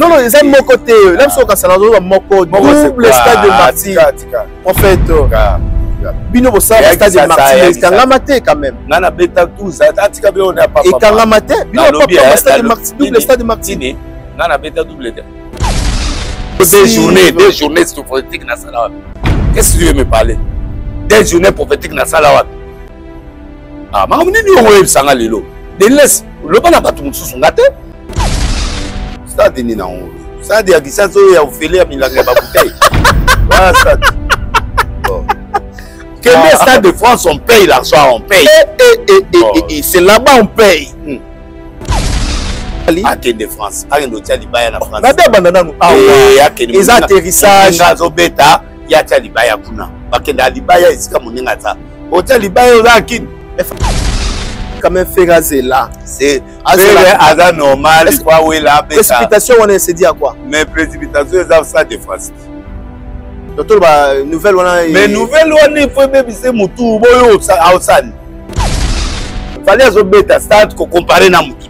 Non, non, ils aiment mon côté. Là, ils sont quand ça n'a pas mon côté. Double stade de Marty. En fait, Bino Bossa, stade de Marty. Il a maté quand même. Nana Beta 12, Atika Béo n'a pas. Et quand la maté, Bino pas stade de Marty. Double stade de Marty. Nana Beta double. Des journées prophétiques dans Salah. Qu'est-ce que tu veux me parler? Des journées prophétiques dans Salah. Ah, mais on est où Sanga Lilo? Des laisse. Le ban n'a pas tout le monde sous son gâteau. Stade de Nina. Stade de Aguissa, il y a Ophélie à Milagre Bouteille. Voilà, stade. Quel est le stade de France? On paye l'argent, on paye. C'est là-bas on paye. À Ken de France, à l'hôtel Libaya en France. Les atterrissages. Il y a Libaya Kuna. Bakenda Libaya ici comme on est là. Hôtel Libaya là qui quand même fait raser là. C'est hasard normal. Précipitation on s'est dit à quoi? Mais précipitation c'est ça de France. Docteur nouvelle on a. Mais nouvelle on il faut même c'est Moutou boyo outside. Fallait azobeta stade ko comparer na Moutou.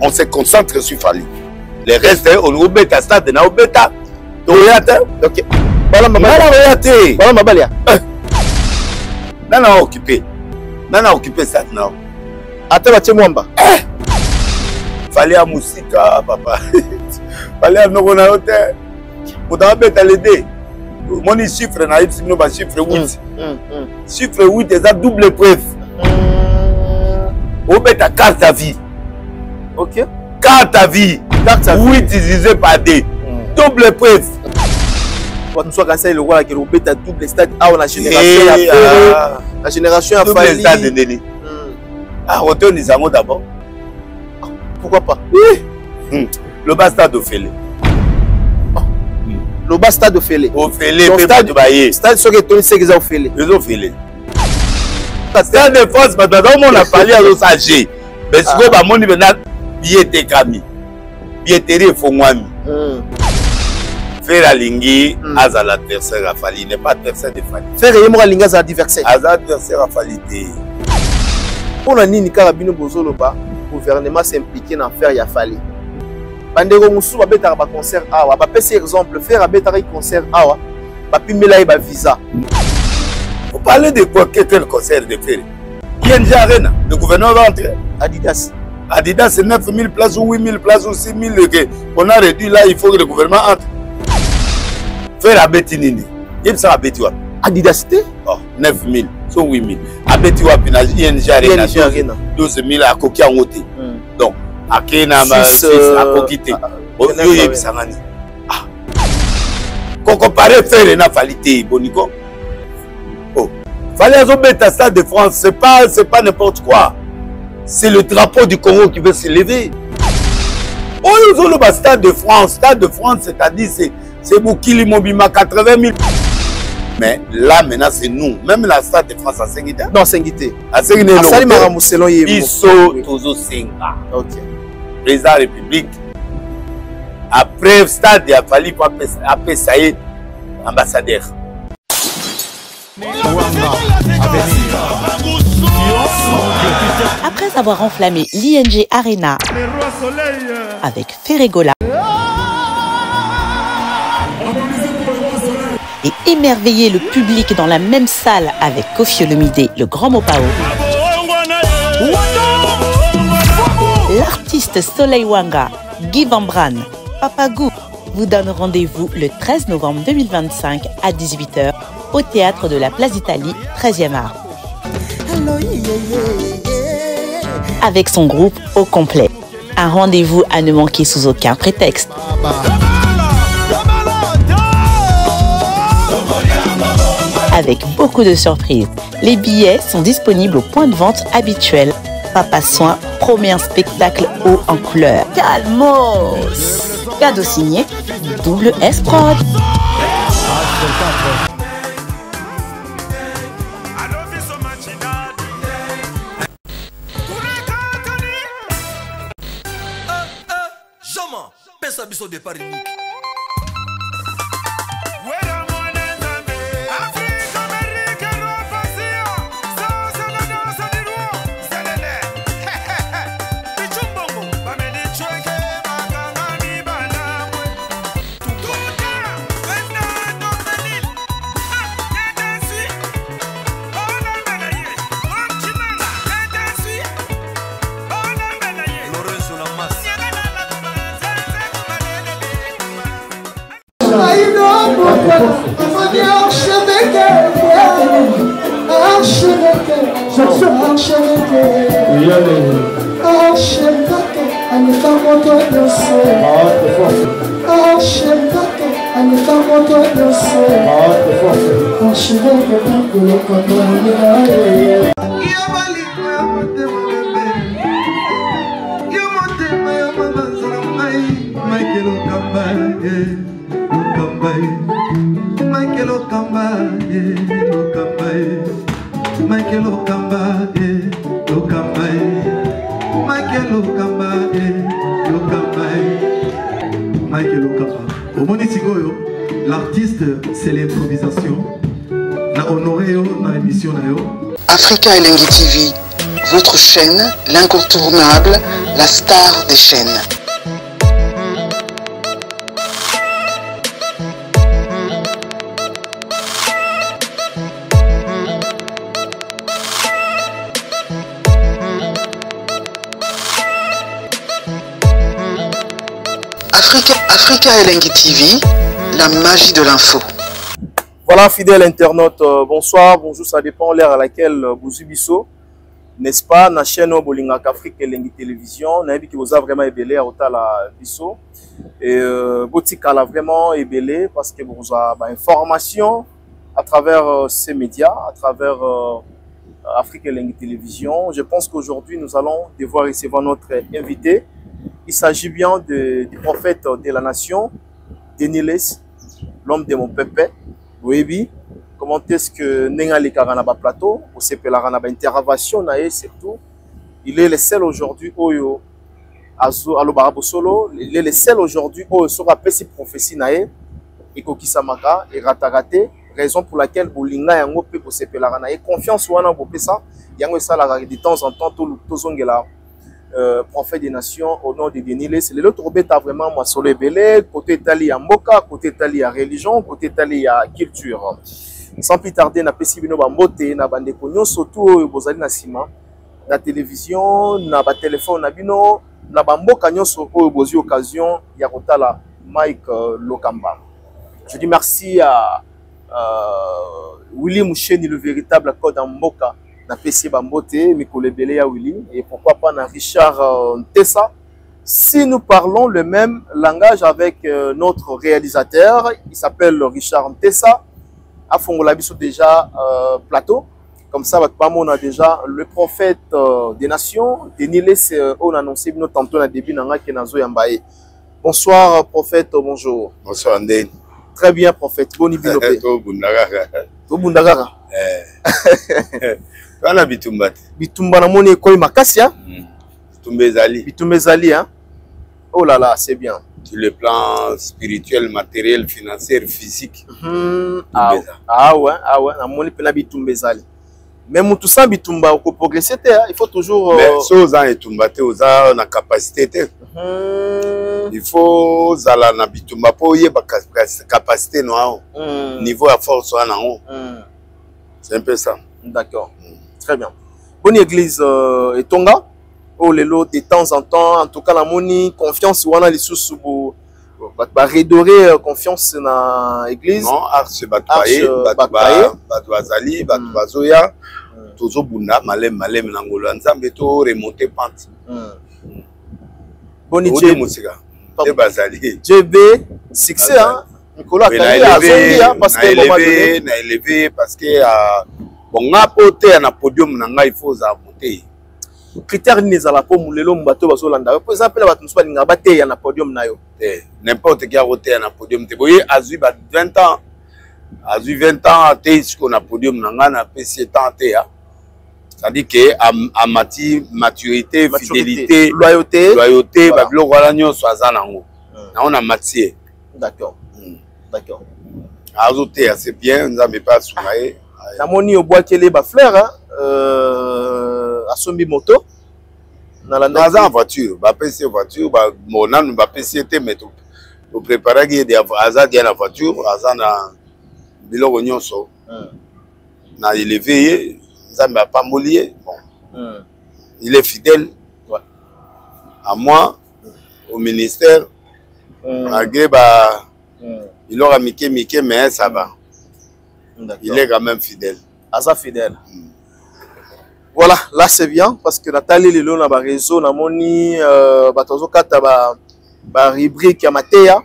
On se concentre sur Fali. Les restes, on nous bêta stade, on bêta. Ok. Voilà ma balle. Voilà ma balle. Nana occupé. Nana occupé stade now. Attends, tu m'emba. Fallait à musique, papa. Fallait à nous hôtel. Pour t'en bêta les dés. Mon chiffre, naïf, si nous chiffre 8. Chiffre 8, c'est double preuve. On bêta carte à vie. Ok. Carte à vie. 8 divisé par 2. Double preuve. Quand nous sommes cassés, le roi qui est au double stade. Ah, on a génération. La génération a failli. Double stade de Néné. Ah, on te dit d'abord. Pourquoi pas? Oui. Le bas stade de Félé. Le bas stade de Félé. Au Félé, stade de Baye. Stade sur que c'est qu'ils ont Félé. Ils ont Félé. Stade de France, maintenant, on a parlé à nos âgés. Parce que bah mon niveau billet kami billetterie fongwami faire la lingi as à l'adversaire à Fali n'est pas adversaire de Fali faire yemora linga za adversaire as adversaire à Fali té on a nini karabino bozolo ba gouvernement s'impliquer dans faire ya Fali bandeko musu ba beta ba concert awa ba pese exemple faire a beta concert awa ba pimela ba visa. Vous parlez de quoi? Quel concert de faire? ING Arena, le gouvernement va entrer. Adidas. Adidas, c'est 9000 places ou 8000 places ou 6000 qu'on a réduit là, il faut que le gouvernement entre. Faire la bétinine. Il y a ça à Adidas, c'était 9000, c'est 8000. À Bétiwa, ING Arena, 12000 à Kokia Ngote. Donc, à Kena, à Kokite. Qu'on compare faire une affalité, Bonico. Fallait mettre à Stade de France, c'est pas n'importe quoi. C'est le drapeau du Congo qui veut se lever. Oh, ils ont le Stade de France, c'est-à-dire c'est Boukili Mobima 80 000. Mais là maintenant c'est nous, même la Stade de France à Senguité. Non, Senguité. À Senguité. Ils sont toujours Senga. Ok. Président de la République. Après Stade, il a fallu appeler ça y est, ambassadeur. Après avoir enflammé l'ING Arena avec Ferregola et émerveillé le public dans la même salle avec Koffi Olomide, le grand Mopao, l'artiste Soleil Wanga, Guy Van Bran, Papagou vous donne rendez-vous le 13 novembre 2025 à 18 h au théâtre de la Place d'Italie, 13e art. Avec son groupe au complet. Un rendez-vous à ne manquer sous aucun prétexte. Avec beaucoup de surprises. Les billets sont disponibles au point de vente habituel. Papa Soin promet un spectacle haut en couleur. Calmos! Cadeau signé Double S Prod. L'artiste, c'est l'improvisation. La honoré dans l'émission. Africa Elengi TV, votre chaîne, l'incontournable, la star des chaînes. Africa Elengi TV, la magie de l'info. Voilà, fidèles internautes, bonsoir, bonjour, ça dépend l'heure à laquelle vous subisso, n'est-ce pas, na chaîne Bolingaka Afrique Elengi Télévision, na qui vous a vraiment ébélé à Otala Bisso, et Botika l'a vraiment ébélé parce que vous avez information à travers ces médias, à travers Afrique Elengi Télévision. Je pense qu'aujourd'hui, nous allons devoir recevoir notre invité. Il s'agit bien du prophète de la nation, Denis, l'homme de mon pépé. Oui, comment est-ce que Nengali Karanaba Plateau, au CPLaranaba Intervention, surtout, il est le seul aujourd'hui, Oyo, Alobarabo Solo, il est le seul aujourd'hui, Oyo, sera Pessi prophétie Nae, et Kokisamaka, et Ratarate, raison pour laquelle Olinga Yango Pe au CPLarana, et confiance Wana Bopesa, Yango Sala de temps en temps, Tozongela. Prophète des nations au nom de Denis. C'est l'autre bêta vraiment moi sur les belés, côté Italie à Moka, côté Italie à religion, côté Italie à culture. Sans plus tarder, na pesi bino ba mbote na bande konyo surtout bozali na sima na télévision, na ba téléphone na bino, na ba mboka nyonso oyo bozi occasion ya kotala Mike Lokamba. Je dis merci à Willy Moucheni, le véritable code en Moka. Na pesi bambote Mikole Belé à Willy et pourquoi pas na Richard Tessa. Si nous parlons le même langage avec notre réalisateur, il s'appelle Richard Tessa. À Fongolabiso déjà plateau. Comme ça, on a déjà le prophète des nations. Denis, on a annoncé notre tantôt na début nanga kenazo yambaye. Bonsoir prophète, bonjour. Bonsoir Ndé. Très bien prophète. Boni binopé. To bundagara. Kana bitumba. Bitumba na moni koy makasia. Bitumbezali. Bitumbezali hein. Oh là là, c'est bien. Sur le plan spirituel, matériel, financier, physique. Ah ouais, na moni pena bitumbezali. Même tout ça bitumba ko progresser il faut toujours mais so za etumba te oza na capacité te. Il faut zala na bitumba po ye ba capacité no niveau à force wana ngo. C'est un peu ça. D'accord. Très bien. Bonne église et Tonga. Oh les lots de temps en temps, en tout cas la moni confiance wana les sous ba redorer confiance na église. Non, arche batwaye, batwazali, batwazoya. Tozo bunda malem nangolo nzambe to remonter pente. Boni musika. De bazali. JB succès hein. Nicolas Kaya parce que na élevé parce que bon nga pote na podium nanga il faut za monter. Critère ni za la pomme lelo mbato bazolanda. Par exemple la bato mspa nga bate ya na podium na yo. N'importe qui a roté na podium te boye azui ba 20 ans. Azui 20 ans te isko na podium nanga na PC temps te ya. C'est-à-dire que à maturité, fidélité, loyauté, ba bilo wala nyonso aza nango. Na on a matière. D'accord. D'accord. Azoté c'est bien, nous avons pas soumaé. La moni au bois kele ba fleur hein. À sombi moto. Dans la voiture, ba PC voiture, ba mona nous ba PC te mais to préparer que des azad dans la voiture, azad na bilo nyonso. Na élevé, ça m'a pas molié. Bon. Il est fidèle. Ouais. À moi au ministère malgré ba Il aura Mickey, mais ça va. Il est quand même fidèle. Asa fidèle. Voilà, là c'est bien parce que Nathalie Lelo na ba réseau na moni batozo kata ba rubrique ya Matéa.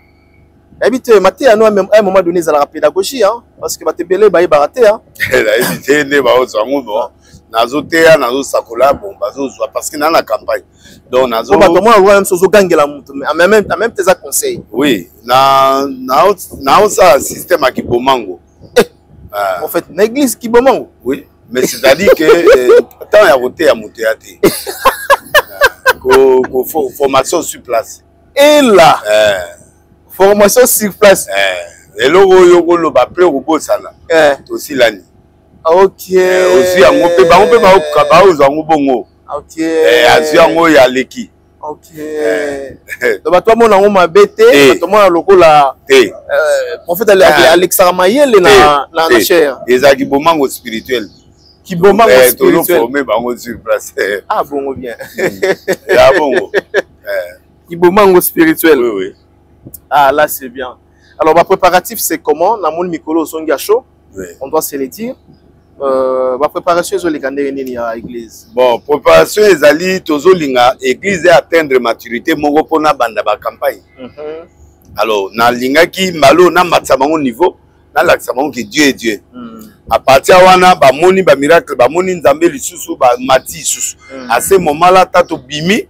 Habite Matéa no à un moment donné ça la pédagogie hein parce que batebele ba baraté hein. Là il ne ba ozango bon. Nazo Téa nazo sakola bon bazo parce que dans la campagne. Donc nazo ba to moi même sozo gangela mutu mais en même tes conseils. Oui, na ça système à Kibomango. En fait, l'église qui bon. Oui, mais c'est-à-dire que tant il y a voté à Moutéaté. Formation sur place. Et là, formation sur place. Et là, on va appeler au beau sana. Aussi l'année. Ok. Aussi, on peut ok. Il y a l'équipe. Ok. Donc, toi, mon amour m'a bêté. Toi, le coup là. Prophète Alex Ramayel na chair. Les agibomangos spirituels. Qui bomangos spirituels. Sur place. Ah bon, bien. Ah bon. Qui bomangos spirituels. Oui, oui. Ah là, c'est bien. Alors, ma préparatif, c'est comment? Na mon Mikolo Songa Show. On doit se le dire. Ma préparation est à l'église. Bon, préparation est à l'église et atteindre maturité. Mon repona banda ba campagne. Alors, na linga qui malo na matsamango niveau, na laksamango qui Dieu est Dieu. À partir wana ba moni ba miracle ba moni nzambe lisusu ba mati lisusu. À ce moment là tato bimi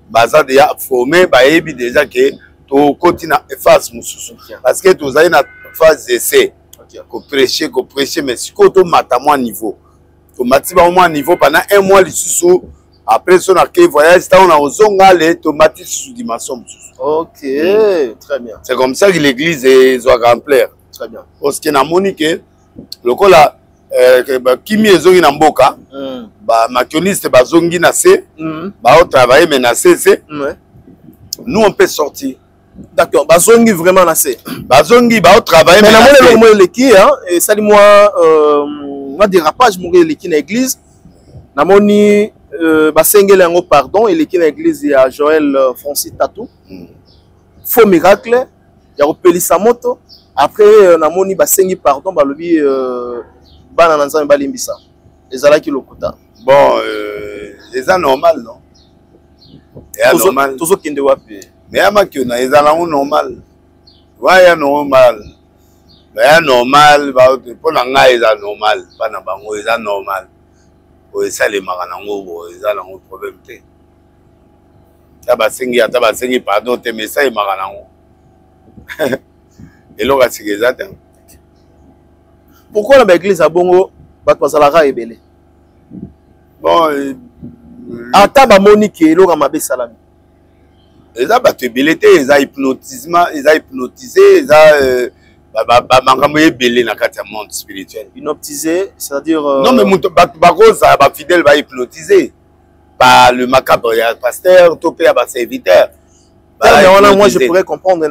baza déjà formé ba yebi déjà que to continue phase mususu parce que to za na phase d'essai. Qu'on prêcher, mais si on matamo à niveau, on matimo à niveau pendant un mois, après son accueil voyage, on a osonga les tomates sous dimension. Ok, très bien. C'est comme ça que l'église est remplie. Très bien. Parce que na monique, le coup là, kimi ezongi na mboka, ba makioniste bazongi na se, ba au travail mais na se, nous on peut sortir. D'accord, bazongi vraiment assez. Bazongi ba au travail mais na moi leki hein et ça dit moi dérapage mourir leki na église. Na moni basengele ngo pardon et leki na église ya Joël Francis Tatou. Faux miracle, ya repelisa moto après na moni basengi pardon balobi bana na nzambe balimbisa. Ezalaki lokuta. Bon c'est normal non? C'est normal. Tozo kende wapi? Mais à ma qui est normal. Ouais, normal. Mais normal, pour l'anga est normal. Pas na bango est normal. Pour ça les maranango, ils ont un problème. Tabasengi, pardon, tes messages maranango. Et là, c'est exact. Pourquoi l'église à Bongo va passer la raille belé? Bon, à Tabamonique, il aura ma salami. Ils ont battubilité, ils ont hypnotisement, ils ont hypnotisé, ils ont belé dans le monde spirituel. Hypnotisé, c'est-à-dire. Non, mais ça va fidèle, va hypnotiser. Par le macabre, il y a pasteur, topé à serviteur. Moi, je pourrais comprendre,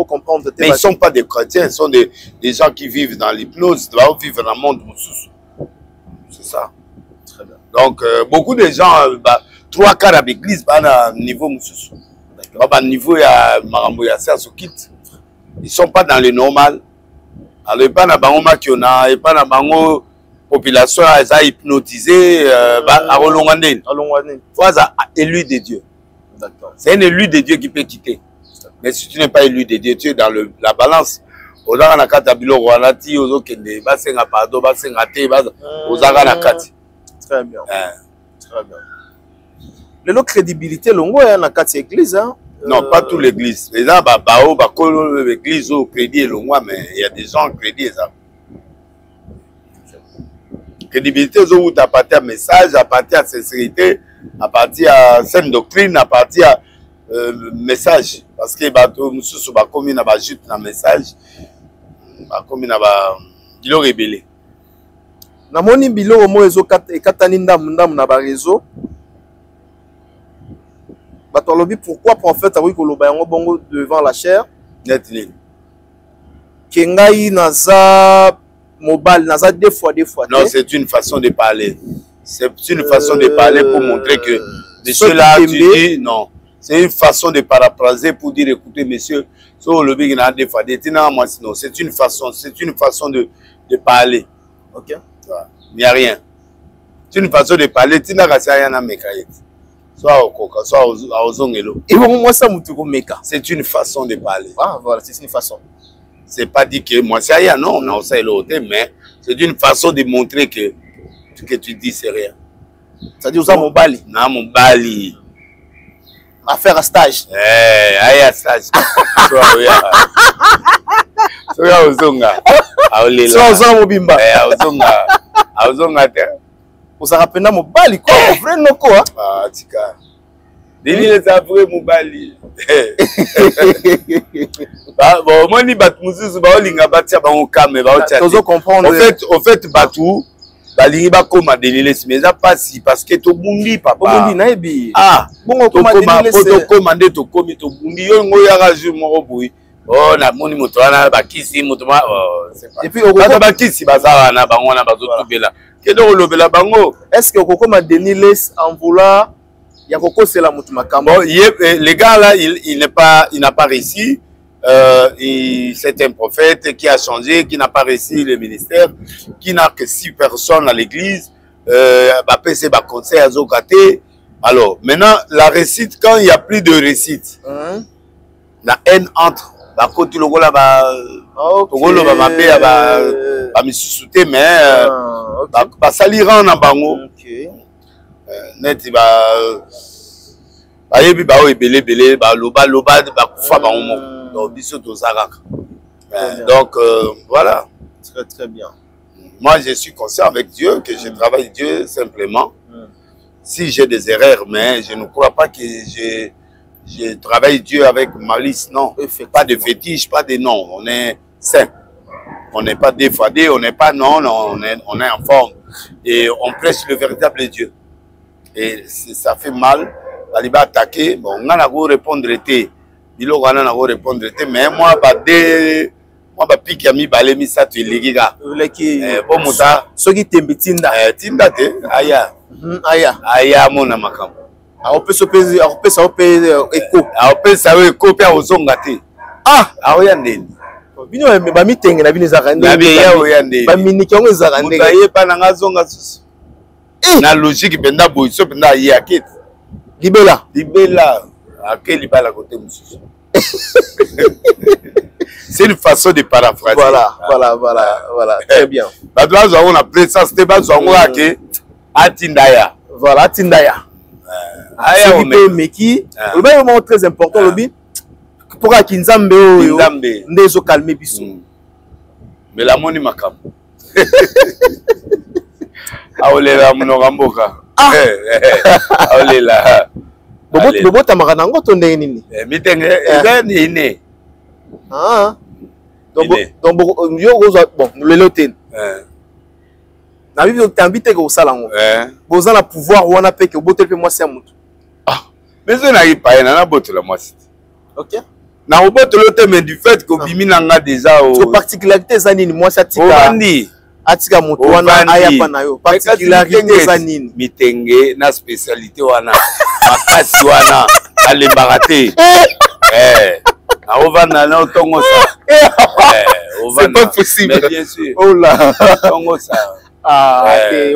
comprendre. Mais ils ne sont pas des chrétiens, ils sont des gens qui vivent dans l'hypnose, ils doivent vivre dans le monde. C'est ça. Très bien. Donc, beaucoup de gens. 3 quarts de l'église, à niveau mususu. Niveau ya marambo ya serre quitte. Ils sont pas dans le normal. Alors pas na bango makiona, et pas na bango population a hypnotisé à Rolongandel. Fois élu de Dieu. D'accord. C'est un élu de Dieu qui peut quitter. Mais si tu n'es pas élu de Dieu, tu es dans la balance. Ozaka na kata biloko wanati ozokende basenga pardon basenga te ozaka na kati. Très bien. Très bien. La crédibilité, longo ya na kati église hein. Non, pas toute l'église. Les gens l'église au crédit et longo mais il y a des gens crédit ça. Crédibilité où tu appartiens à message, à partir à sincérité, à partir à saine doctrine, à partir à message parce que bato mususu ba komi na ba jute na message ba komi na ba bilo rebelle. Na moni bilo mo ezo katani ndam na ba réseau. Pourquoi prophète a oui bongo devant la chair? Kengai naza mobile naza deux fois. Non, c'est une façon de parler. C'est une façon de parler pour montrer que de cela tu dis non. C'est une façon de paraphraser pour dire, écoutez, monsieur, c'est une façon de parler. Ok. Il n'y a rien. C'est une façon de parler. C'est une façon de parler. Ah, voilà, c'est une façon. C'est pas dit que moi, c'est rien, non, non, c'est l'autre, mais c'est une façon de montrer que ce que tu dis, c'est rien. Ça dit, mon bali. Non, mon bali. Affaire à stage. Aïe, à stage. Soya ozonga. Soya ozonga mobimba. Ozonga te. Ozakapenda mobali quoi, vrai noko hein. Ah, tika. Deni les avoués mobali. Bon, moi ni bat mususu ba olinga batia ba okame ba otia. Tu dois comprendre. En fait batu balingi ba koma deliles mais ça pas si parce que to bundi papa. Bundi na ebi. Ah, bon koma deliles. To commander to komi to bundi yo ngoya ga jour moko boui. Oh na moni moto wana bakisi moto ma c'est pas. Et puis okoko bakisi bazala na bango na bazo tubela. Kedo lobela bango. Est-ce que okoko ma deliles en vouloir ya koko c'est la moto makambo. Les gars là il n'a pas réussi. C'est un prophète qui a changé, qui n'a pas réussi le ministère, qui n'a que 6 personnes à l'église, c'est un conseil à Zokaté. Alors, maintenant, la réussite, quand il n'y a plus de réussite, la haine entre, donc voilà. Très très bien. Moi je suis conscient avec Dieu que je travaille Dieu simplement. Si j'ai des erreurs, mais je ne crois pas que je travaille Dieu avec malice, non. Pas de fétiche, pas de non. On est saint. On n'est pas défadé, on n'est pas non, on est en forme. Et on prêche le véritable Dieu. Et ça fait mal. Il va attaquer. Bon, on a répondre été. Il a répondre été. Mais moi, moi, pique ami balemi ça tu ligiga. Bon muta. Ce qui t'aime tinda. Tinda te. Aya. Aya mona makam. On peut se peser, on peut écho. On peut savoir écho puis on zonga te. Ah, aoya ndeni. Bino ba mitenge na bino zakande. Na biya oya ndeni. Ba miniki on zakande. Mukaye pa na zonga susu. Na logique benda boy so benda ya kit. Libela. À quel libala côté monsieur. C'est une façon de paraphraser. Voilà. Très bien. On a pris ça, c'était pas que Atindaya. Voilà, Atindaya. Aya Meki. Le moment très important, lobby. Pour Akinzambe, Ndezo calmer biso. Mais la moni makam. Aolela munogamboka. Aolela. Bobo tamaka nango to ndenge nini? Mitenge eza ine. Ah. Donc yo bon lelo ten. Na bibi tambite ko sala ngo. Boza na pouvoir wana pe ke botel pe moi c'est mutu. Ah. Mais ça n'arrive pas na botola moi c'est. OK. Na botola te mais du fait que bimi nanga déjà o particularité za nini moi ça tika. Atika mutu wana aya pa na yo. Particularité za nini? Mitenge na spécialité wana. Makasi wana alembaraté. Na tongo ça. C'est pas possible. Mais bien sûr. Oh là. Tongo ça. Ah, OK.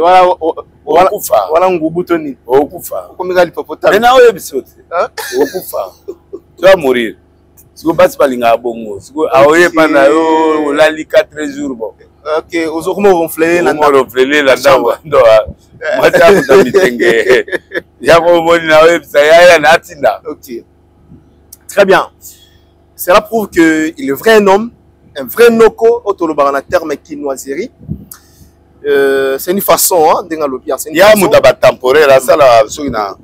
Voilà ngubu toni. Okufa. Comme gali popota. Mais na oye bisote. Okufa. Tu vas mourir. Siko basi balinga bongo. Siko aoye pana yo olali 4 jours bon. OK, ozokumo ronfler la ndamba. Moi ça vous mitenge. Ya ko moni na website ya na tinda. OK. Très bien. Cela prouve que il est vrai un homme, un vrai noko autolobarana terme quinoiserie. C'est une façon hein denga lopia, c'est une façon. Il y a muda ba temporaire ça là sur na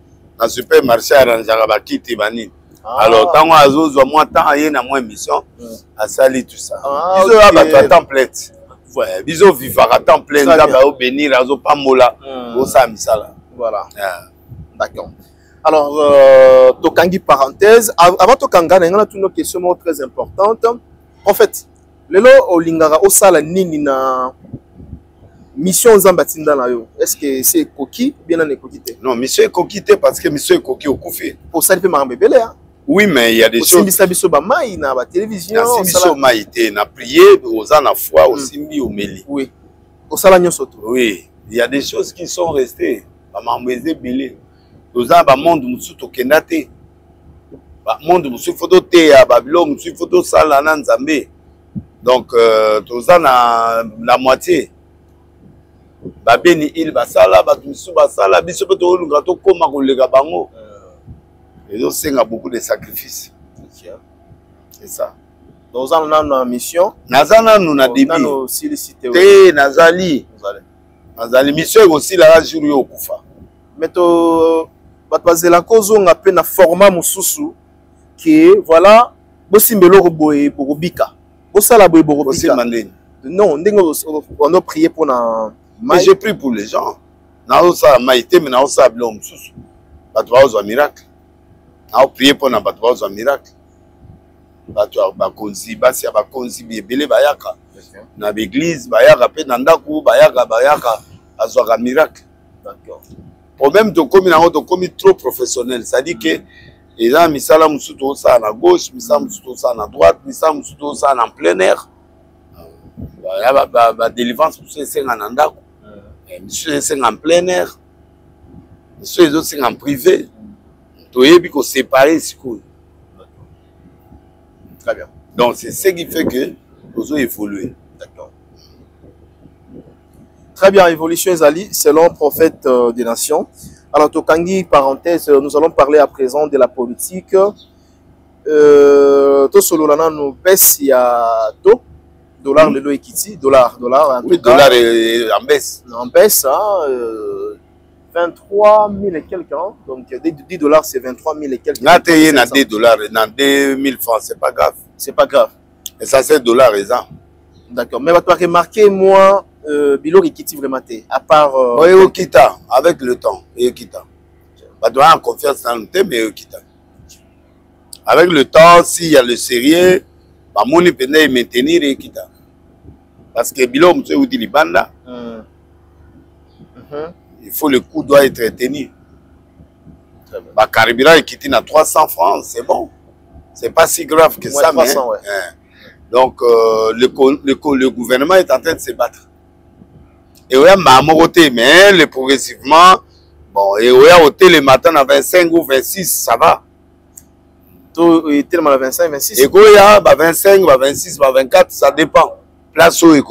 supermarché arrangeaka ba kiti bani. Alors tant azozwa moi temps aye na moi émission a sali tout ça. Biso ba ba temps plein. Ouais, biso vivara temps plein da ba bénir azo pamola au samisala. Voilà. D'accord. Alors, tokangi parenthèse. Avant tokanga, on a une question très importante. En fait, lelo olingara osala nini na mission Zambatinda na yo. Est-ce que c'est coquille bien en écoquité? Non, mission est coquille parce que mission est coquille au Koufé. Pour ça il peut marrer belé hein. Oui, mais il y a des choses. Simbi biso ba mai na ba télévision. Na biso maïté, na prié aux ana foi au simbi au meli. Oui. Au sala nyosoto. Oui, il y a des choses qui sont restées. Ba mambeze belé. Aux ana ba monde musu to kendate. Ba monde musu photo te ya Babylone musu photo sala na Nzambe. Donc aux ana la moitié. Babeni il basala batusu basala biso to olunga to koma kolega bango. Et donc c'est beaucoup de sacrifices. C'est ça. Donc on a une mission. Nazana nous na début. Te nazali. Nazali mission aussi la jour yo kufa. Mais to batwazela kozo nga pe na format mususu qui voilà bosimbelo boye bobika. Bosala boye bobika. Non, on a prié pour na. Mais j'ai prié pour les gens. Na ça maïté mais na ça blom mususu. Batwa un miracle. On prié pour na batwa un miracle. Batwa bakonzi basi bakonzi biebele bayaka. Na l'église bayaka pe na ndaku bayaka azwa miracle. D'accord. Problème de commis na to commis trop professionnel, ça dit que les gens misala musuto ça à gauche, misala musuto ça à droite, misala musuto ça en plein air. Ba délivrance pour c'est en ndaku. Monsieur c'est en plein air. Monsieur les autres c'est en privé. Toyebi ko séparer siko. Très bien. Donc c'est ce qui fait que nous avons évolué. D'accord. Très bien, évolution Ezali, selon prophète des nations. Alors, Tokangi, parenthèse, nous allons parler à présent de la politique. Tosololana nous baisse, il y a dollar, le ekiti, dollar. Oui, dollar est en baisse. En baisse, hein, 23 000 et quelques, hein. Donc 10 dollars, c'est 23 000 et quelques. Là, tu as 10 dollars, dans 2 000 francs, c'est pas grave. C'est pas grave. Et ça, c'est dollars, raison. D'accord. Mais tu as remarqué, moi, Bilo Rikiti vraiment, à part. Oui, Okita, avec le temps. Okita. Tu as confiance dans le thème, mais Okita. Avec le temps, s'il y a le sérieux, mon peut maintenir Okita. Parce que Bilo, monsieur, vous dites Banda. Il faut le coût doit être tenu. Bah, carburant est quitté à 300 francs, c'est bon. C'est pas si grave que ça, 300, mais. Ouais. Donc, le gouvernement est en train de se battre. Et oui, mais progressivement, bon, et oui, le matin à 25 ou 26, ça va. Tellement à 25, 26. Et oui, 25, 26, 24, ça dépend. Place où il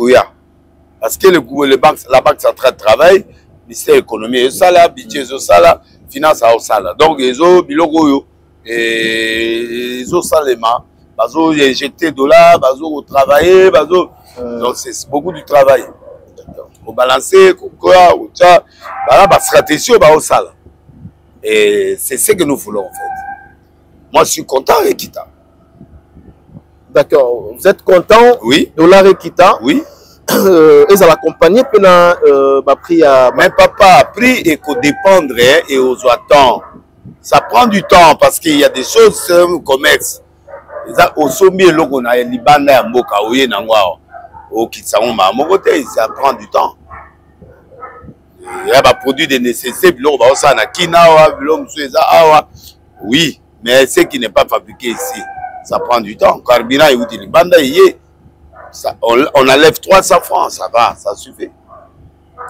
parce que la banque centrale travaille, le ministère de l'économie, ça là, budget, ça là, finance, ça là. Donc, ils ont bilogo, et ils ont ça les mains. Ils ont injecté dollars, ils ont travaillé, donc c'est beaucoup du travail. Au balancer, voilà, la stratégie au sale. Et c'est ce que nous voulons en fait. Moi, je suis content avec Kita. D'accord. Vous êtes content? Oui. Dollar et Kita? Oui. Ils ont accompagné pendant prix à. Mais papa, prix et qu'on dépendre et aux attentes. Ça prend du temps parce qu'il y a des choses commerce. Au sommet, on a Libanda et Mboka, au Kitsaoma, à mon côté, ça prend du temps. Il y a des produits de nécessité, oui, mais ce qui n'est pas fabriqué ici, ça prend du temps. Carburant et outils, Libanda, on enlève 300 francs, ça va, ça suffit.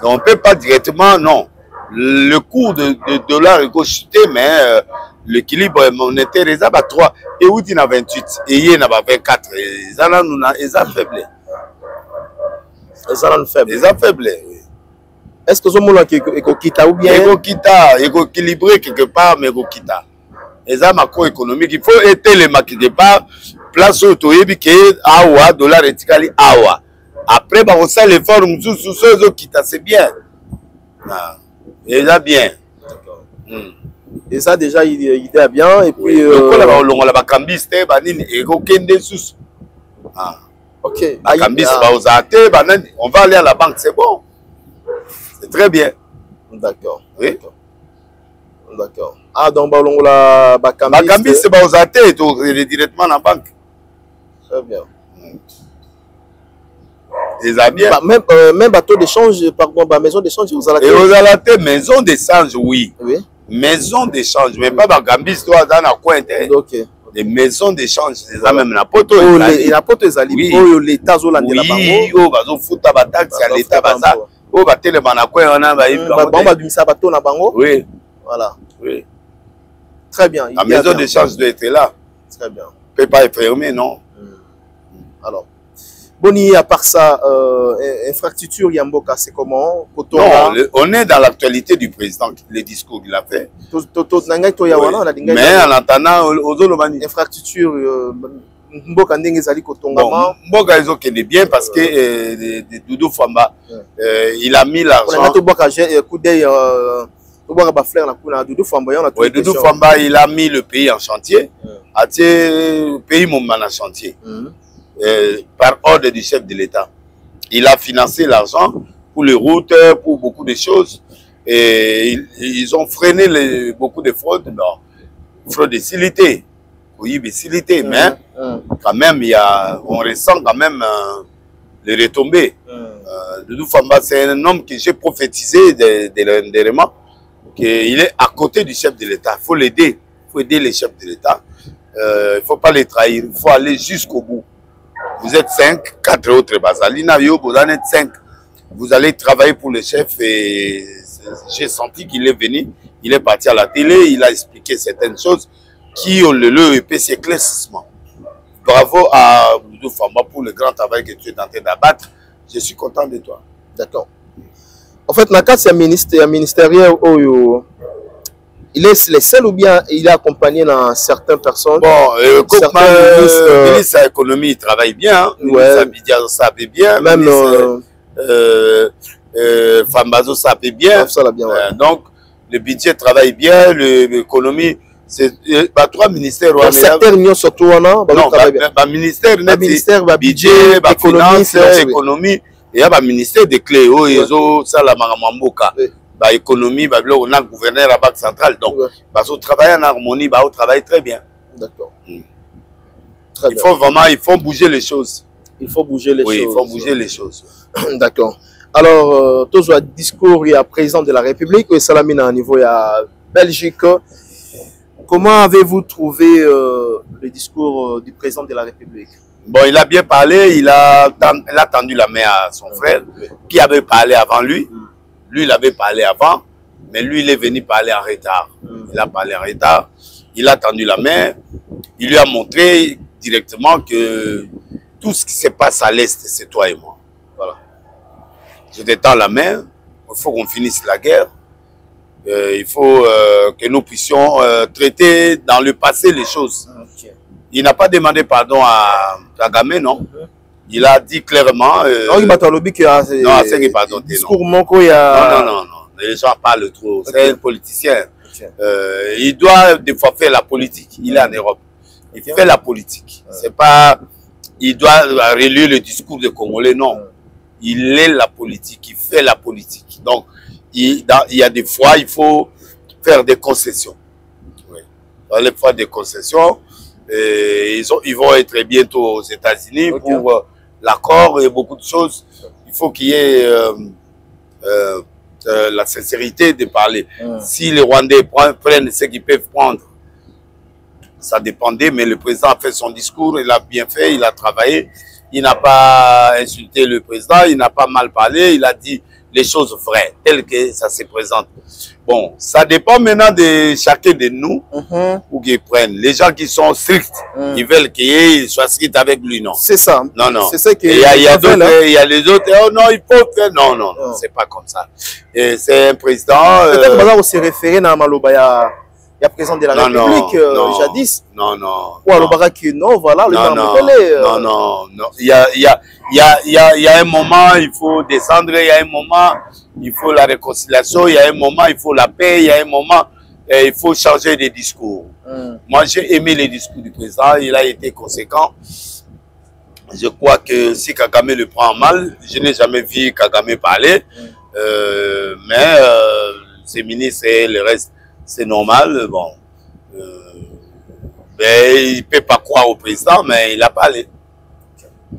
Donc on ne peut pas directement, non. Le cours de dollar est chuté, mais l'équilibre monétaire est à 3. Et où il y a 28, et il y a 24. Ils sont faibles. Ils sont faibles. Ils sont faibles. Est-ce que ce monde est Kita ou bien? Il est équilibré quelque part, mais Kita. Ils sont macroéconomiques. Il faut être les quelque part. Place au Toyebi qui est Awa, dollar et Tikali Awa. Après, on sait les formes sous ceux qui c'est bien. Et là, bien. Et ça, déjà, il est bien. Et puis. On a cambiste, ok. On va aller à la banque, c'est bon. C'est très bien. D'accord. Oui. D'accord. Ah, donc, la cambiste, c'est directement à la banque. Très bien. déjà bien. Même bateau d'échange, pardon, maison d'échange, vous allez. Et vous allez maison d'échange, oui. Oui. Maison d'échange, mais pas Bagambis, toi, dans la coin. Ok. Les maisons d'échange, c'est ça même la poto. Et la poto, ils allaient. Oh, l'État, oui, oh, bazo futa ba taxe à l'État, baza. Oh, ba tele banakwe, on a ba ibi. Bon, ba bimisa bateau na bango. Oui. Voilà. Oui. Très bien. La maison d'échange doit être là. Très bien. Ne peut pas être fermée, non? Alors. Boni, à part ça, infrastructure Yamboka, c'est comment? Non, on est dans l'actualité du président, les discours qu'il a fait. Mais en attendant, infrastructure, Mboka ndenge ezali kotongama. Mboka ils ont qu'elle est bien parce que Doudou Famba, il a mis l'argent. Doudou Famba, il a mis le pays en chantier. Le pays Moumba en chantier. Par ordre du chef de l'État. Il a financé l'argent pour les routes, pour beaucoup de choses. Et ils ont freiné beaucoup de fraudes. Non, fraude de silité. Oui, mais silité. Mais quand même, on ressent quand même les retombées. Doudou Famba, c'est un homme que j'ai prophétisé dernièrement, qu'il est à côté du chef de l'État. Il faut l'aider. Il faut aider les chefs de l'État. Il ne faut pas les trahir. Il faut aller jusqu'au bout. Vous êtes 5, 4 autres Bazalina, vous en êtes 5. Vous allez travailler pour le chef et j'ai senti qu'il est venu. Il est parti à la télé, il a expliqué certaines choses qui ont le PC éclaircissement. Bravo à Doudou Famba pour le grand travail que tu es en train d'abattre. Je suis content de toi. D'accord. En fait, Nakas, c'est un ministériel où il est le seul ou bien il est accompagné dans certaines personnes? Bon, le ministre de l'économie, il travaille bien. Le ministre Abidjan savait bien. Même Fambazo savait bien. Donc, le budget travaille bien. L'économie, c'est 3 ministères. Le secteur union surtout, non? Le ministère, budget, finance, économie. Il y a un ministère de clés. Il y a Mamboka. Économie, on a gouverneur à la Banque centrale. Donc, on travaille en harmonie, on travaille très bien. D'accord. Il faut bouger les choses. Il faut bouger les choses. Oui, il faut bouger les choses. D'accord. Alors, tous les discours, il y a président de la République, et Salamina au niveau, il y a Belgique. Comment avez-vous trouvé le discours du président de la République? Bon, il a bien parlé, il a tendu la main à son frère, qui avait parlé avant lui. Lui, il avait parlé avant, mais lui, il est venu parler en retard. Il a parlé en retard, il a tendu la main, il lui a montré directement que tout ce qui se passe à l'Est, c'est toi et moi. Voilà. Je te tends la main, il faut qu'on finisse la guerre, il faut que nous puissions traiter dans le passé les choses. Il n'a pas demandé pardon à Kagame, non? Il a dit clairement. Non, c'est pardon. Non. Les gens parlent trop. C'est un politicien. Il doit des fois faire la politique. Il est en Europe. Il fait la politique. C'est pas. Il doit relire le discours des Congolais. Non. Il est la politique. Il fait la politique. Donc, il y a des fois, il faut faire des concessions. Oui. Il faut faire des concessions. Et ils vont être bientôt aux États-Unis pour l'accord et beaucoup de choses. Il faut qu'il y ait la sincérité de parler. Si les Rwandais prennent ce qu'ils peuvent prendre, ça dépendait, mais le président a fait son discours, il a bien fait, il a travaillé, il n'a pas insulté le président, il n'a pas mal parlé, il a dit les choses vraies, telles que ça se présente. Bon, ça dépend maintenant de chacun de nous, ou qu'ils prennent. Les gens qui sont stricts, ils veulent qu'il soit strict avec lui, non. C'est ça. Non. C'est ça que il y a les autres, oh non, il faut faire. Non, c'est pas comme ça. C'est un président. Peut-être que vous se référez à Malobaya. Il y a président de la République jadis. Non. Ou à l'Obaraki, non, voilà. Non. Il y a un moment, il faut descendre. Il y a un moment, il faut la réconciliation. Il y a un moment, il faut la paix. Il y a un moment, il faut changer de discours. Moi, j'ai aimé les discours du président. Il a été conséquent. Je crois que si Kagame le prend mal, je n'ai jamais vu Kagame parler. Mais ses ministres et le reste, c'est normal. Bon, mais il ne peut pas croire au président, mais il a parlé.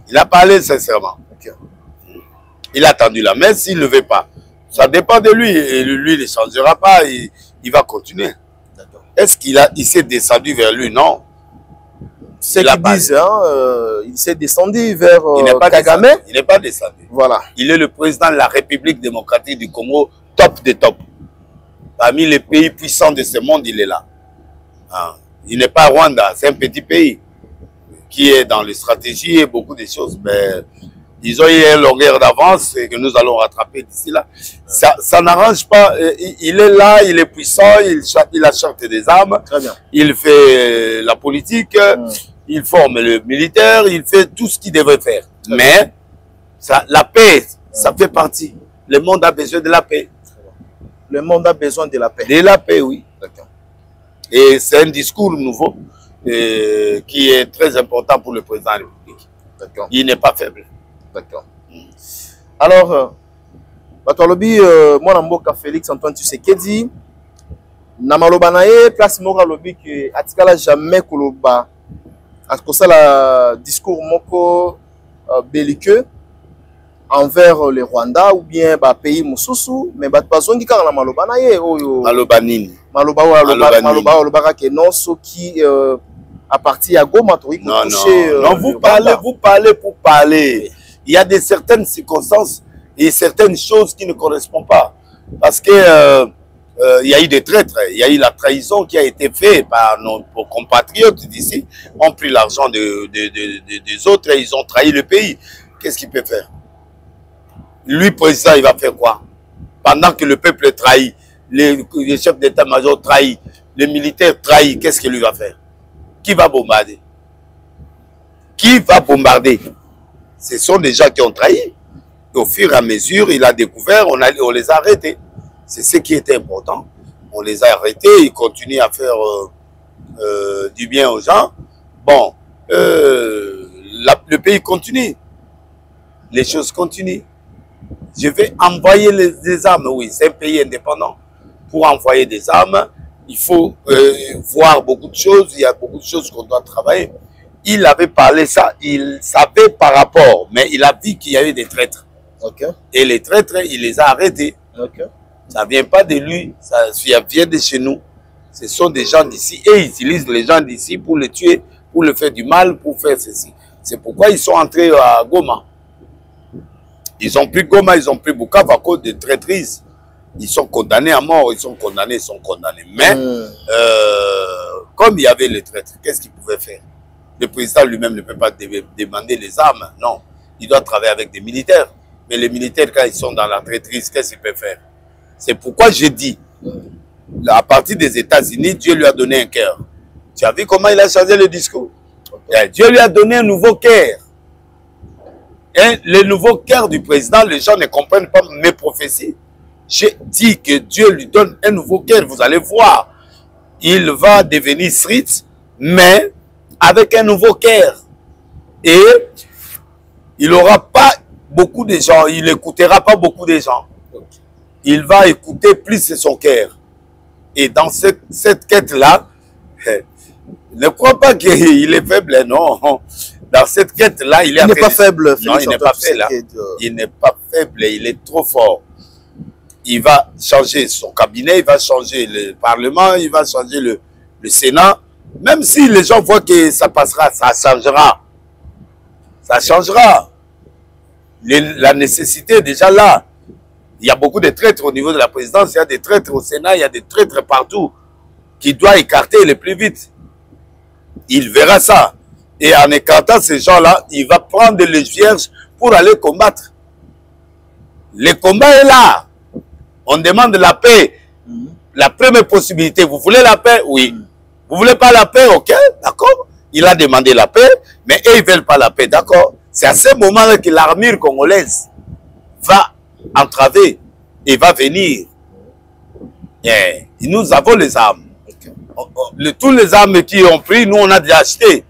Il a parlé sincèrement. Il a tendu la main, s'il ne le veut pas. Ça dépend de lui. Et lui, il ne changera pas. Il va continuer. Est-ce qu'il s'est descendu vers lui? Non. C'est qu'ils disent, il s'est descendu vers Kagame. Descendu. Il n'est pas descendu. Voilà. Il est le président de la République démocratique du Congo, top de top. Parmi les pays puissants de ce monde, il est là. Il n'est pas Rwanda, c'est un petit pays qui est dans les stratégies et beaucoup de choses. Mais ils ont eu une longueur d'avance et que nous allons rattraper d'ici là. Ça n'arrange pas. Il est là, il est puissant, il achète des armes. Très bien. Il fait la politique, il forme le militaire, il fait tout ce qu'il devrait faire. Mais la paix, ça fait partie. Le monde a besoin de la paix. Le monde a besoin de la paix. De la paix, oui. Et c'est un discours nouveau qui est très important pour le président de la République. Il n'est pas faible. D'accord. Alors, Batolobi, moi, Mboka Félix Antoine Tshisekedi, Namaloba nae, place Mora Lobi, que Atikala jamais Koloba, à cause de la discours moko belliqueux envers le Rwanda ou bien pays Moussousou, mais Batbazongi car la Maloba nae, Maloba nini. Maloba que non, ceux qui à partir à Goma, non, vous parlez pour parler. Il y a certaines circonstances et certaines choses qui ne correspondent pas. Parce que il y a eu des traîtres, il y a eu la trahison qui a été faite par nos compatriotes d'ici. Ont pris l'argent des autres et ils ont trahi le pays. Qu'est-ce qu'il peut faire? Lui, président, il va faire quoi? Pendant que le peuple trahit, les chefs d'état-major trahissent, les militaires trahissent, qu'est-ce qu'il lui va faire? Qui va bombarder? Qui va bombarder? Ce sont des gens qui ont trahi. Et au fur et à mesure, il a découvert, on les a arrêtés. C'est ce qui était important. On les a arrêtés, ils continuent à faire du bien aux gens. Bon, le pays continue. Les choses continuent. Je vais envoyer des armes. Oui, c'est un pays indépendant. Pour envoyer des armes, il faut voir beaucoup de choses. Il y a beaucoup de choses qu'on doit travailler. Il avait parlé ça, il savait par rapport, mais il a dit qu'il y a eu des traîtres. Okay. Et les traîtres, il les a arrêtés. Okay. Ça ne vient pas de lui, ça vient de chez nous. Ce sont des gens d'ici et ils utilisent les gens d'ici pour les tuer, pour le faire du mal, pour faire ceci. C'est pourquoi ils sont entrés à Goma. Ils ont pris Goma, ils ont pris Bukavu à cause de traîtrise. Ils sont condamnés à mort, ils sont condamnés. Mais, comme il y avait les traîtres, qu'est-ce qu'ils pouvaient faire? Le président lui-même ne peut pas demander les armes, non. Il doit travailler avec des militaires. Mais les militaires, quand ils sont dans la traîtrise, qu'est-ce qu'ils peuvent faire? C'est pourquoi j'ai dit, à partir des États-Unis, Dieu lui a donné un cœur. Tu as vu comment il a changé le discours? Dieu lui a donné un nouveau cœur. Et le nouveau cœur du président, les gens ne comprennent pas mes prophéties. J'ai dit que Dieu lui donne un nouveau cœur, vous allez voir. Il va devenir street, mais avec un nouveau cœur. Et il n'aura pas beaucoup de gens, il n'écoutera pas beaucoup de gens. Il va écouter plus son cœur. Et dans cette quête-là, ne crois pas qu'il est faible, non. Dans cette quête-là, il n'est pas faible. Non, il n'est pas faible. Il n'est pas faible, il est trop fort. Il va changer son cabinet, il va changer le Parlement, il va changer le Sénat. Même si les gens voient que ça passera, ça changera. Ça changera. La nécessité est déjà là. Il y a beaucoup de traîtres au niveau de la présidence, il y a des traîtres au Sénat, il y a des traîtres partout qui doivent écarter le plus vite. Il verra ça. Et en écartant ces gens-là, il va prendre les vierges pour aller combattre. Le combat est là. On demande la paix. La première possibilité, vous voulez la paix? Oui. Vous voulez pas la paix? Ok, d'accord. Il a demandé la paix, mais eux, ils veulent pas la paix, d'accord. C'est à ce moment-là que l'armure congolaise va entraver et va venir. Et nous avons les armes. Tous les armes qui ont pris, nous, on a déjà acheté.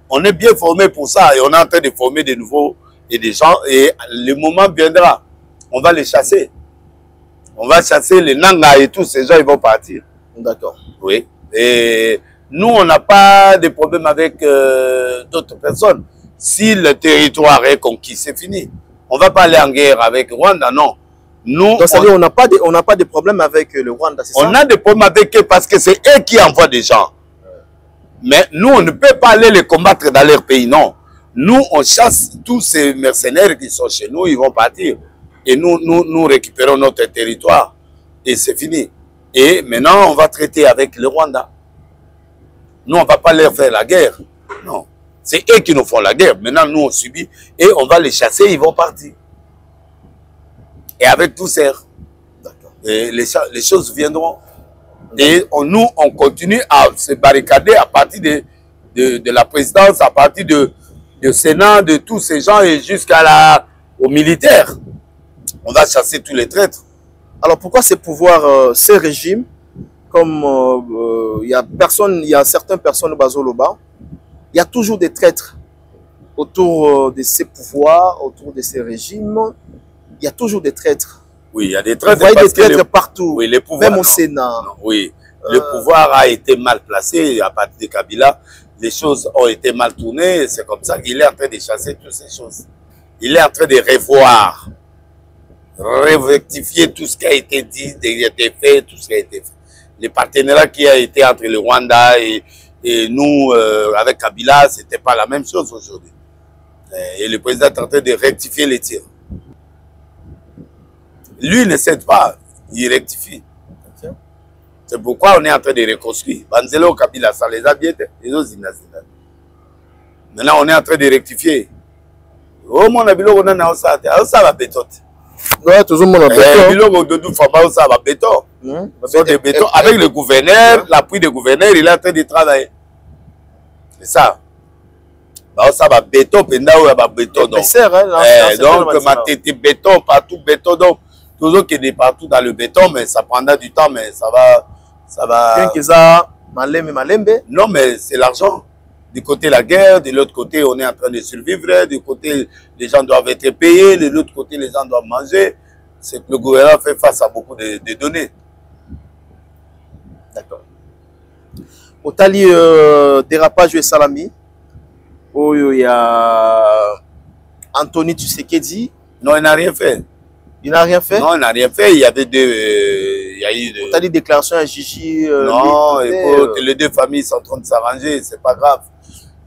On est bien formé pour ça et on est en train de former de nouveaux et des gens. Et le moment viendra, on va les chasser. On va chasser les Nanga et tous ces gens, ils vont partir. D'accord. Oui. Et nous, on n'a pas de problème avec d'autres personnes. Si le territoire est conquis, c'est fini. On ne va pas aller en guerre avec le Rwanda, non. Nous, donc, c'est-à-dire, on n'a pas de problème avec le Rwanda, c'est ça? On a des problèmes avec eux parce que c'est eux qui envoient des gens. Mais nous, on ne peut pas aller les combattre dans leur pays, non. Nous, on chasse tous ces mercenaires qui sont chez nous, ils vont partir. Et nous récupérons notre territoire. Et c'est fini. Et maintenant, on va traiter avec le Rwanda. Nous, on ne va pas leur faire la guerre. Non. C'est eux qui nous font la guerre. Maintenant, nous, on subit. Et on va les chasser, ils vont partir. Et avec tout ça, les choses viendront. Et nous, on continue à se barricader à partir de la présidence, à partir du Sénat, de tous ces gens et jusqu'aux militaires. On va chasser tous les traîtres. Alors pourquoi ces pouvoirs, ces régimes, comme il y a certaines personnes au Bazoloba, il y a toujours des traîtres autour de ces pouvoirs, autour de ces régimes. Il y a toujours des traîtres. Oui, il y a des traîtres. Vous voyez des traîtres partout, oui, les pouvoirs, même au Sénat. Non, oui, le pouvoir a été mal placé à partir de Kabila. Les choses ont été mal tournées. C'est comme ça qu'il est en train de chasser toutes ces choses. Il est en train de revoir, rectifier tout ce qui a été dit, fait, tout ce qui a été fait. Les partenariats qui a été entre le Rwanda et nous, avec Kabila, ce n'était pas la même chose aujourd'hui. Et le président est en train de rectifier les tirs. Lui ne cède pas, il rectifie. C'est pourquoi on est en train de reconstruire. Banzelo Kabila, ça les a bien, les autres maintenant, on est en train de rectifier. Oh, mon abilo, on a ça va béton. Ouais, toujours mon béton. Avec le gouverneur, l'appui du gouverneur, il est en train de travailler. C'est ça. Ça va béton, béton. Donc, ma tête béton, partout béton. Donc, toujours qu'il est partout dans le béton, mais ça prendra du temps, mais ça va. Non, mais c'est l'argent. Du côté la guerre, de l'autre côté, on est en train de survivre. Du côté, les gens doivent être payés. De l'autre côté, les gens doivent manger. C'est que le gouvernement fait face à beaucoup de données. D'accord. Au tali dérapage et salami, où il y a Anthony Tshisekedi. Non, il n'a rien fait. Il n'a rien fait? Non, il n'a rien fait. Il y avait il y a eu Au tali déclaration à Gigi. Non, écoute, les deux familles sont en train de s'arranger. C'est pas grave.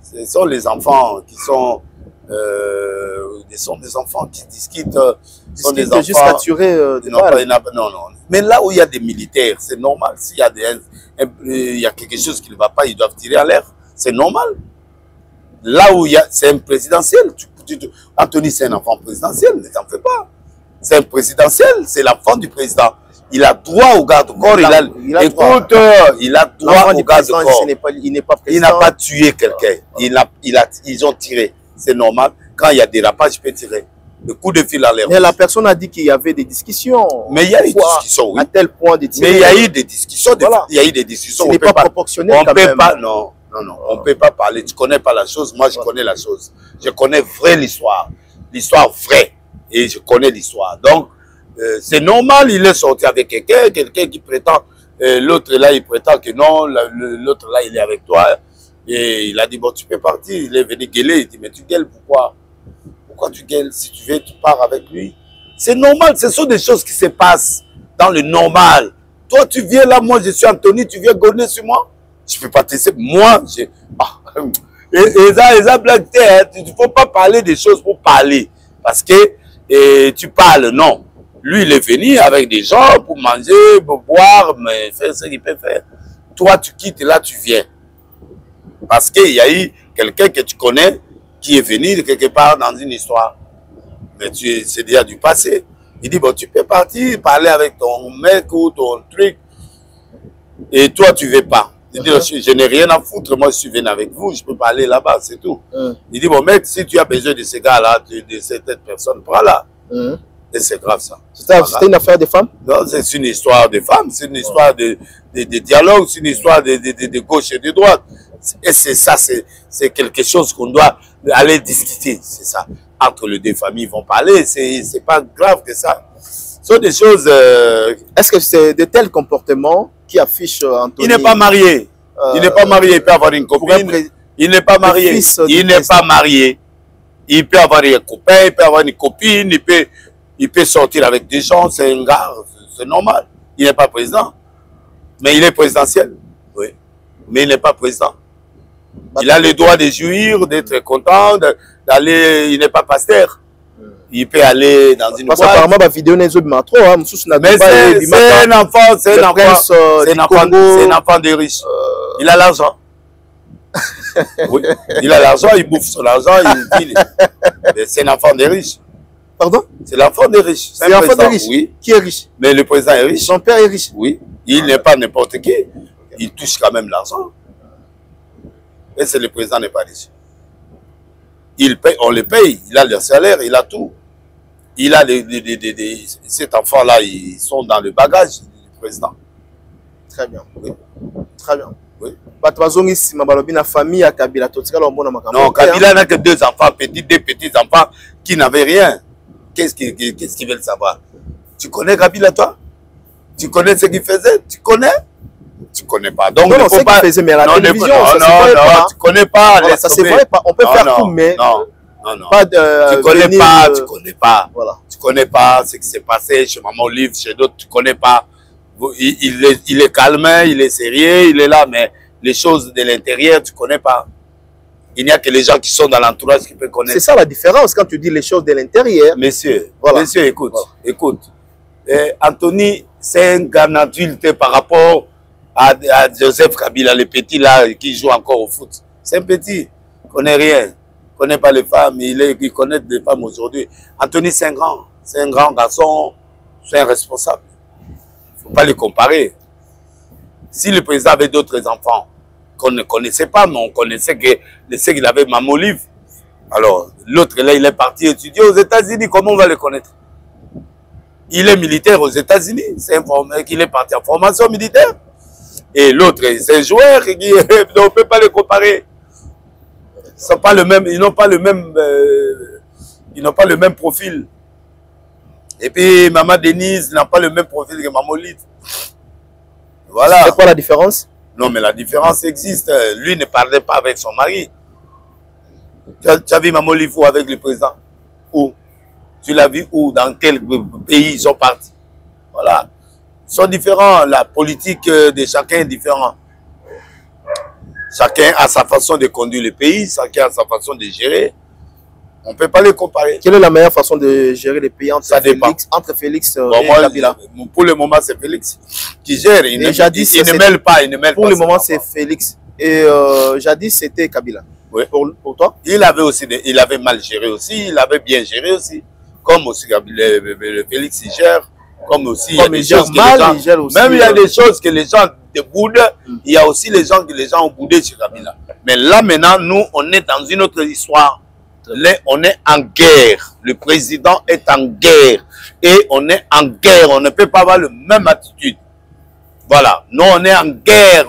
Ce sont les enfants qui sont. Sont des enfants qui discutent. Sont des enfants. Jusqu'à tuer non. Mais là où il y a des militaires, c'est normal. S'il y a il y a quelque chose qui ne va pas, ils doivent tirer à l'air. C'est normal. Là où il y a, c'est un présidentiel. Anthony, c'est un enfant présidentiel, ne t'en fais pas. C'est un présidentiel, c'est l'enfant du président. Il a droit au garde-corps. Il a droit au garde-corps. Il n'a pas tué quelqu'un. Ils ont tiré. C'est normal. Quand il y a des rapages, je peux tirer. Le coup de fil à l'air. Mais la personne a dit qu'il y avait des discussions. Mais il y a eu des discussions, oui. À tel point de tirer. Mais il y a eu des discussions. Voilà. Il y a eu des discussions. Ce n'est pas proportionnel quand même. Non. On ne peut pas parler. Tu ne connais pas la chose. Moi, je connais la chose. Je connais vraie l'histoire. L'histoire vraie. Et je connais l'histoire. Donc, c'est normal. Il est sorti avec quelqu'un qui prétend. L'autre là, il prétend que non. L'autre là, il est avec toi. Et il a dit, bon, tu peux partir. Il est venu gueuler. Il dit, mais tu gueules pourquoi? Pourquoi tu gueules? Si tu veux, tu pars avec lui. C'est normal. Ce sont des choses qui se passent dans le normal. Toi, tu viens là. Moi, je suis Anthony. Tu viens gonner sur moi. Je ne peux pas te laisser. Moi, j'ai... Et ça, blague, il ne faut pas parler des choses pour parler. Parce que tu parles, non. Lui, il est venu avec des gens pour manger, pour boire, mais faire ce qu'il peut faire. Toi, tu quittes, là, tu viens. Parce qu'il y a eu quelqu'un que tu connais qui est venu de quelque part dans une histoire. Mais c'est déjà du passé. Il dit, bon, tu peux partir, parler avec ton mec ou ton truc. Et toi, tu ne veux pas. Il dit, je n'ai rien à foutre, moi je suis venu avec vous, je peux pas aller là-bas, c'est tout. Il dit, bon mec, si tu as besoin de ces gars-là, de cette personne, prends-la. Et c'est grave ça. C'était une affaire de femmes? Non, c'est une histoire de femmes, c'est une histoire de dialogue, c'est une histoire de gauche et de droite. Et c'est ça, c'est quelque chose qu'on doit aller discuter, c'est ça. Entre les deux familles, ils vont parler, c'est pas grave que ça. Ce sont des choses... Est-ce que c'est de tels comportements qui affichent Anthony? Il n'est pas marié. Il n'est pas marié, il peut avoir une copine. Il n'est pas marié. Il n'est pas marié. Il peut avoir des copains, il peut avoir une copine, il peut sortir avec des gens, c'est un gars, c'est normal. Il n'est pas président. Mais il est présidentiel. Oui. Mais il n'est pas président. Il a le droit de jouir, d'être content, d'aller. Il n'est pas pasteur. Il peut aller dans une boîte. Parce qu'apparemment, la vidéo n'est pas trop. Mais c'est un enfant, c'est un enfant des riches. Il a l'argent. Oui. Il a l'argent, il bouffe son argent, il dit. C'est un enfant des riches. Pardon? C'est l'enfant des riches. C'est l'enfant des riches? Oui. Qui est riche? Mais le président est riche. Son père est riche? Oui. Il n'est pas n'importe qui. Il touche quand même l'argent. Et c'est le président n'est pas riche. Il paye, on le paye. Il a le salaire, il a tout. Il a cet enfant-là, ils sont dans le bagage du président. Très bien. Oui. Très bien. Oui. Famille à Kabila. Non, Kabila n'a que 2 enfants, deux petits enfants qui n'avaient rien. Qu'est-ce qu'ils veulent savoir? Tu connais Kabila, toi? Tu connais ce qu'il faisait? Tu connais? Tu connais pas. Donc, non, c'est qu'il faisait, mais à la télévision, tu connais pas. Voilà, ça se voit pas. On peut faire tout, mais non. Pas de, tu connais pas, tu connais pas. Voilà. Tu connais pas ce qui s'est passé chez Maman Olive, chez d'autres, tu connais pas. Il est calme, il est sérieux, il est là, mais les choses de l'intérieur, tu connais pas. Il n'y a que les gens qui sont dans l'entourage qui peuvent connaître. C'est ça la différence quand tu dis les choses de l'intérieur. Monsieur, voilà. Monsieur, écoute, écoute. Anthony, c'est un gars adulte par rapport à Joseph Kabila, le petit là qui joue encore au foot. C'est un petit, il connaît rien, il connaît pas les femmes, il connaît des femmes aujourd'hui. Anthony, c'est un grand garçon, c'est un responsable. Il ne faut pas les comparer. Si le président avait d'autres enfants qu'on ne connaissait pas, mais on connaissait qu'il avait Maman Olive. Alors, l'autre là, il est parti étudier aux États-Unis, comment on va le connaître? Il est militaire aux États-Unis, c'est informé qu'il est parti en formation militaire. Et l'autre, c'est un joueur, on ne peut pas les comparer. Ils n'ont pas le même profil. Et puis, Maman Denise n'a pas le même profil que Maman Olive. Voilà. C'est quoi la différence? Non, mais la différence existe. Lui ne parlait pas avec son mari. Tu as vu Maman Olive où avec le président? Où? Tu l'as vu où? Dans quel pays ils sont partis? Voilà. Ils sont différents. La politique de chacun est différente. Chacun a sa façon de conduire le pays, chacun a sa façon de gérer. On ne peut pas les comparer. Quelle est la meilleure façon de gérer les pays entre Félix et Kabila? Pour le moment, c'est Félix qui gère. Il ne mêle pas. Pour le moment, c'est Félix. Et jadis, c'était Kabila. Oui. Pour toi? Il avait mal géré aussi, il avait bien géré aussi. Comme aussi le Félix il gère. Comme aussi, il y a des choses même il y a des choses que les gens boudent, il y a aussi les gens que les gens ont boudé chez Kabila. Mais là maintenant, nous, on est dans une autre histoire. Là, on est en guerre. Le président est en guerre. Et on est en guerre. On ne peut pas avoir la même attitude. Voilà. Nous, on est en guerre.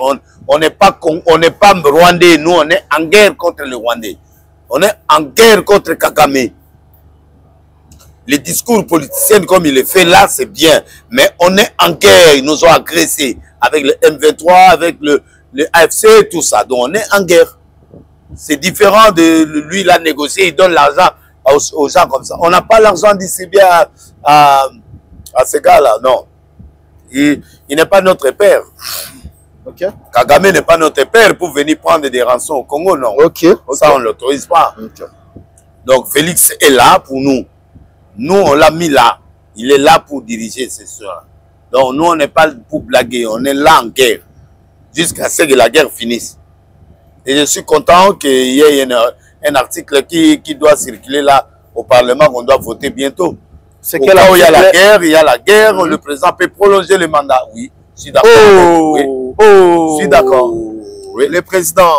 On n'est pas rwandais. Nous, on est en guerre contre le Rwandais. On est en guerre contre Kagame. Les discours politiciens comme il est fait là, c'est bien. Mais on est en guerre. Ils nous ont agressés avec le M23, avec le AFC, tout ça. Donc on est en guerre. C'est différent de lui, il a négocié, il donne l'argent aux gens comme ça. On n'a pas l'argent distribué à ces gars-là, non. Il n'est pas notre père. Okay. Kagame n'est pas notre père pour venir prendre des rançons au Congo, non. Okay. Ça, on ne l'autorise pas. Okay. Donc Félix est là pour nous. Nous, on l'a mis là. Il est là pour diriger ces soirs. Donc, nous, on n'est pas pour blaguer. On est là en guerre. Jusqu'à ce que la guerre finisse. Et je suis content qu'il y ait un article qui doit circuler là au Parlement, qu'on doit voter bientôt. C'est qu'il y a la guerre, le président peut prolonger le mandat. Oui, je suis d'accord. Je suis d'accord. Oui. Le président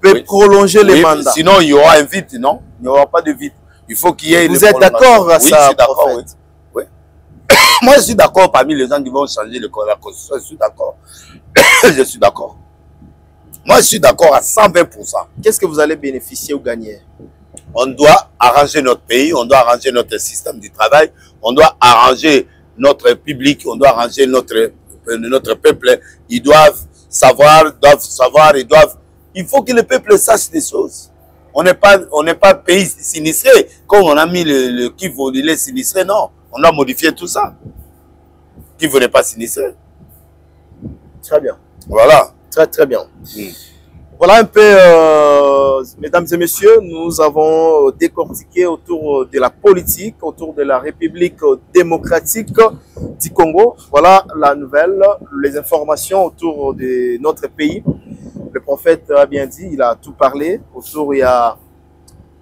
peut prolonger le mandat. Sinon, il y aura un vide, non? Il n'y aura pas de vide. Il faut qu'il y ait... Vous êtes d'accord à ça? Oui, je suis d'accord, oui. Moi, je suis d'accord parmi les gens qui vont changer la Constitution. Je suis d'accord. Je suis d'accord. Moi, je suis d'accord à 120%. Qu'est-ce que vous allez bénéficier ou gagner? On doit arranger notre pays, on doit arranger notre système du travail, on doit arranger notre public, on doit arranger notre peuple. Ils doivent savoir, il faut que le peuple sache des choses. On n'est pas pays sinistré. Comme on a mis le Kivu, il est sinistré, non. On a modifié tout ça. Kivu n'est pas sinistré. Très bien. Voilà. Très, très bien. Voilà un peu, mesdames et messieurs, nous avons décortiqué autour de la politique, autour de la République démocratique du Congo. Voilà la nouvelle, les informations autour de notre pays. Le prophète a bien dit, il a tout parlé. Autour, il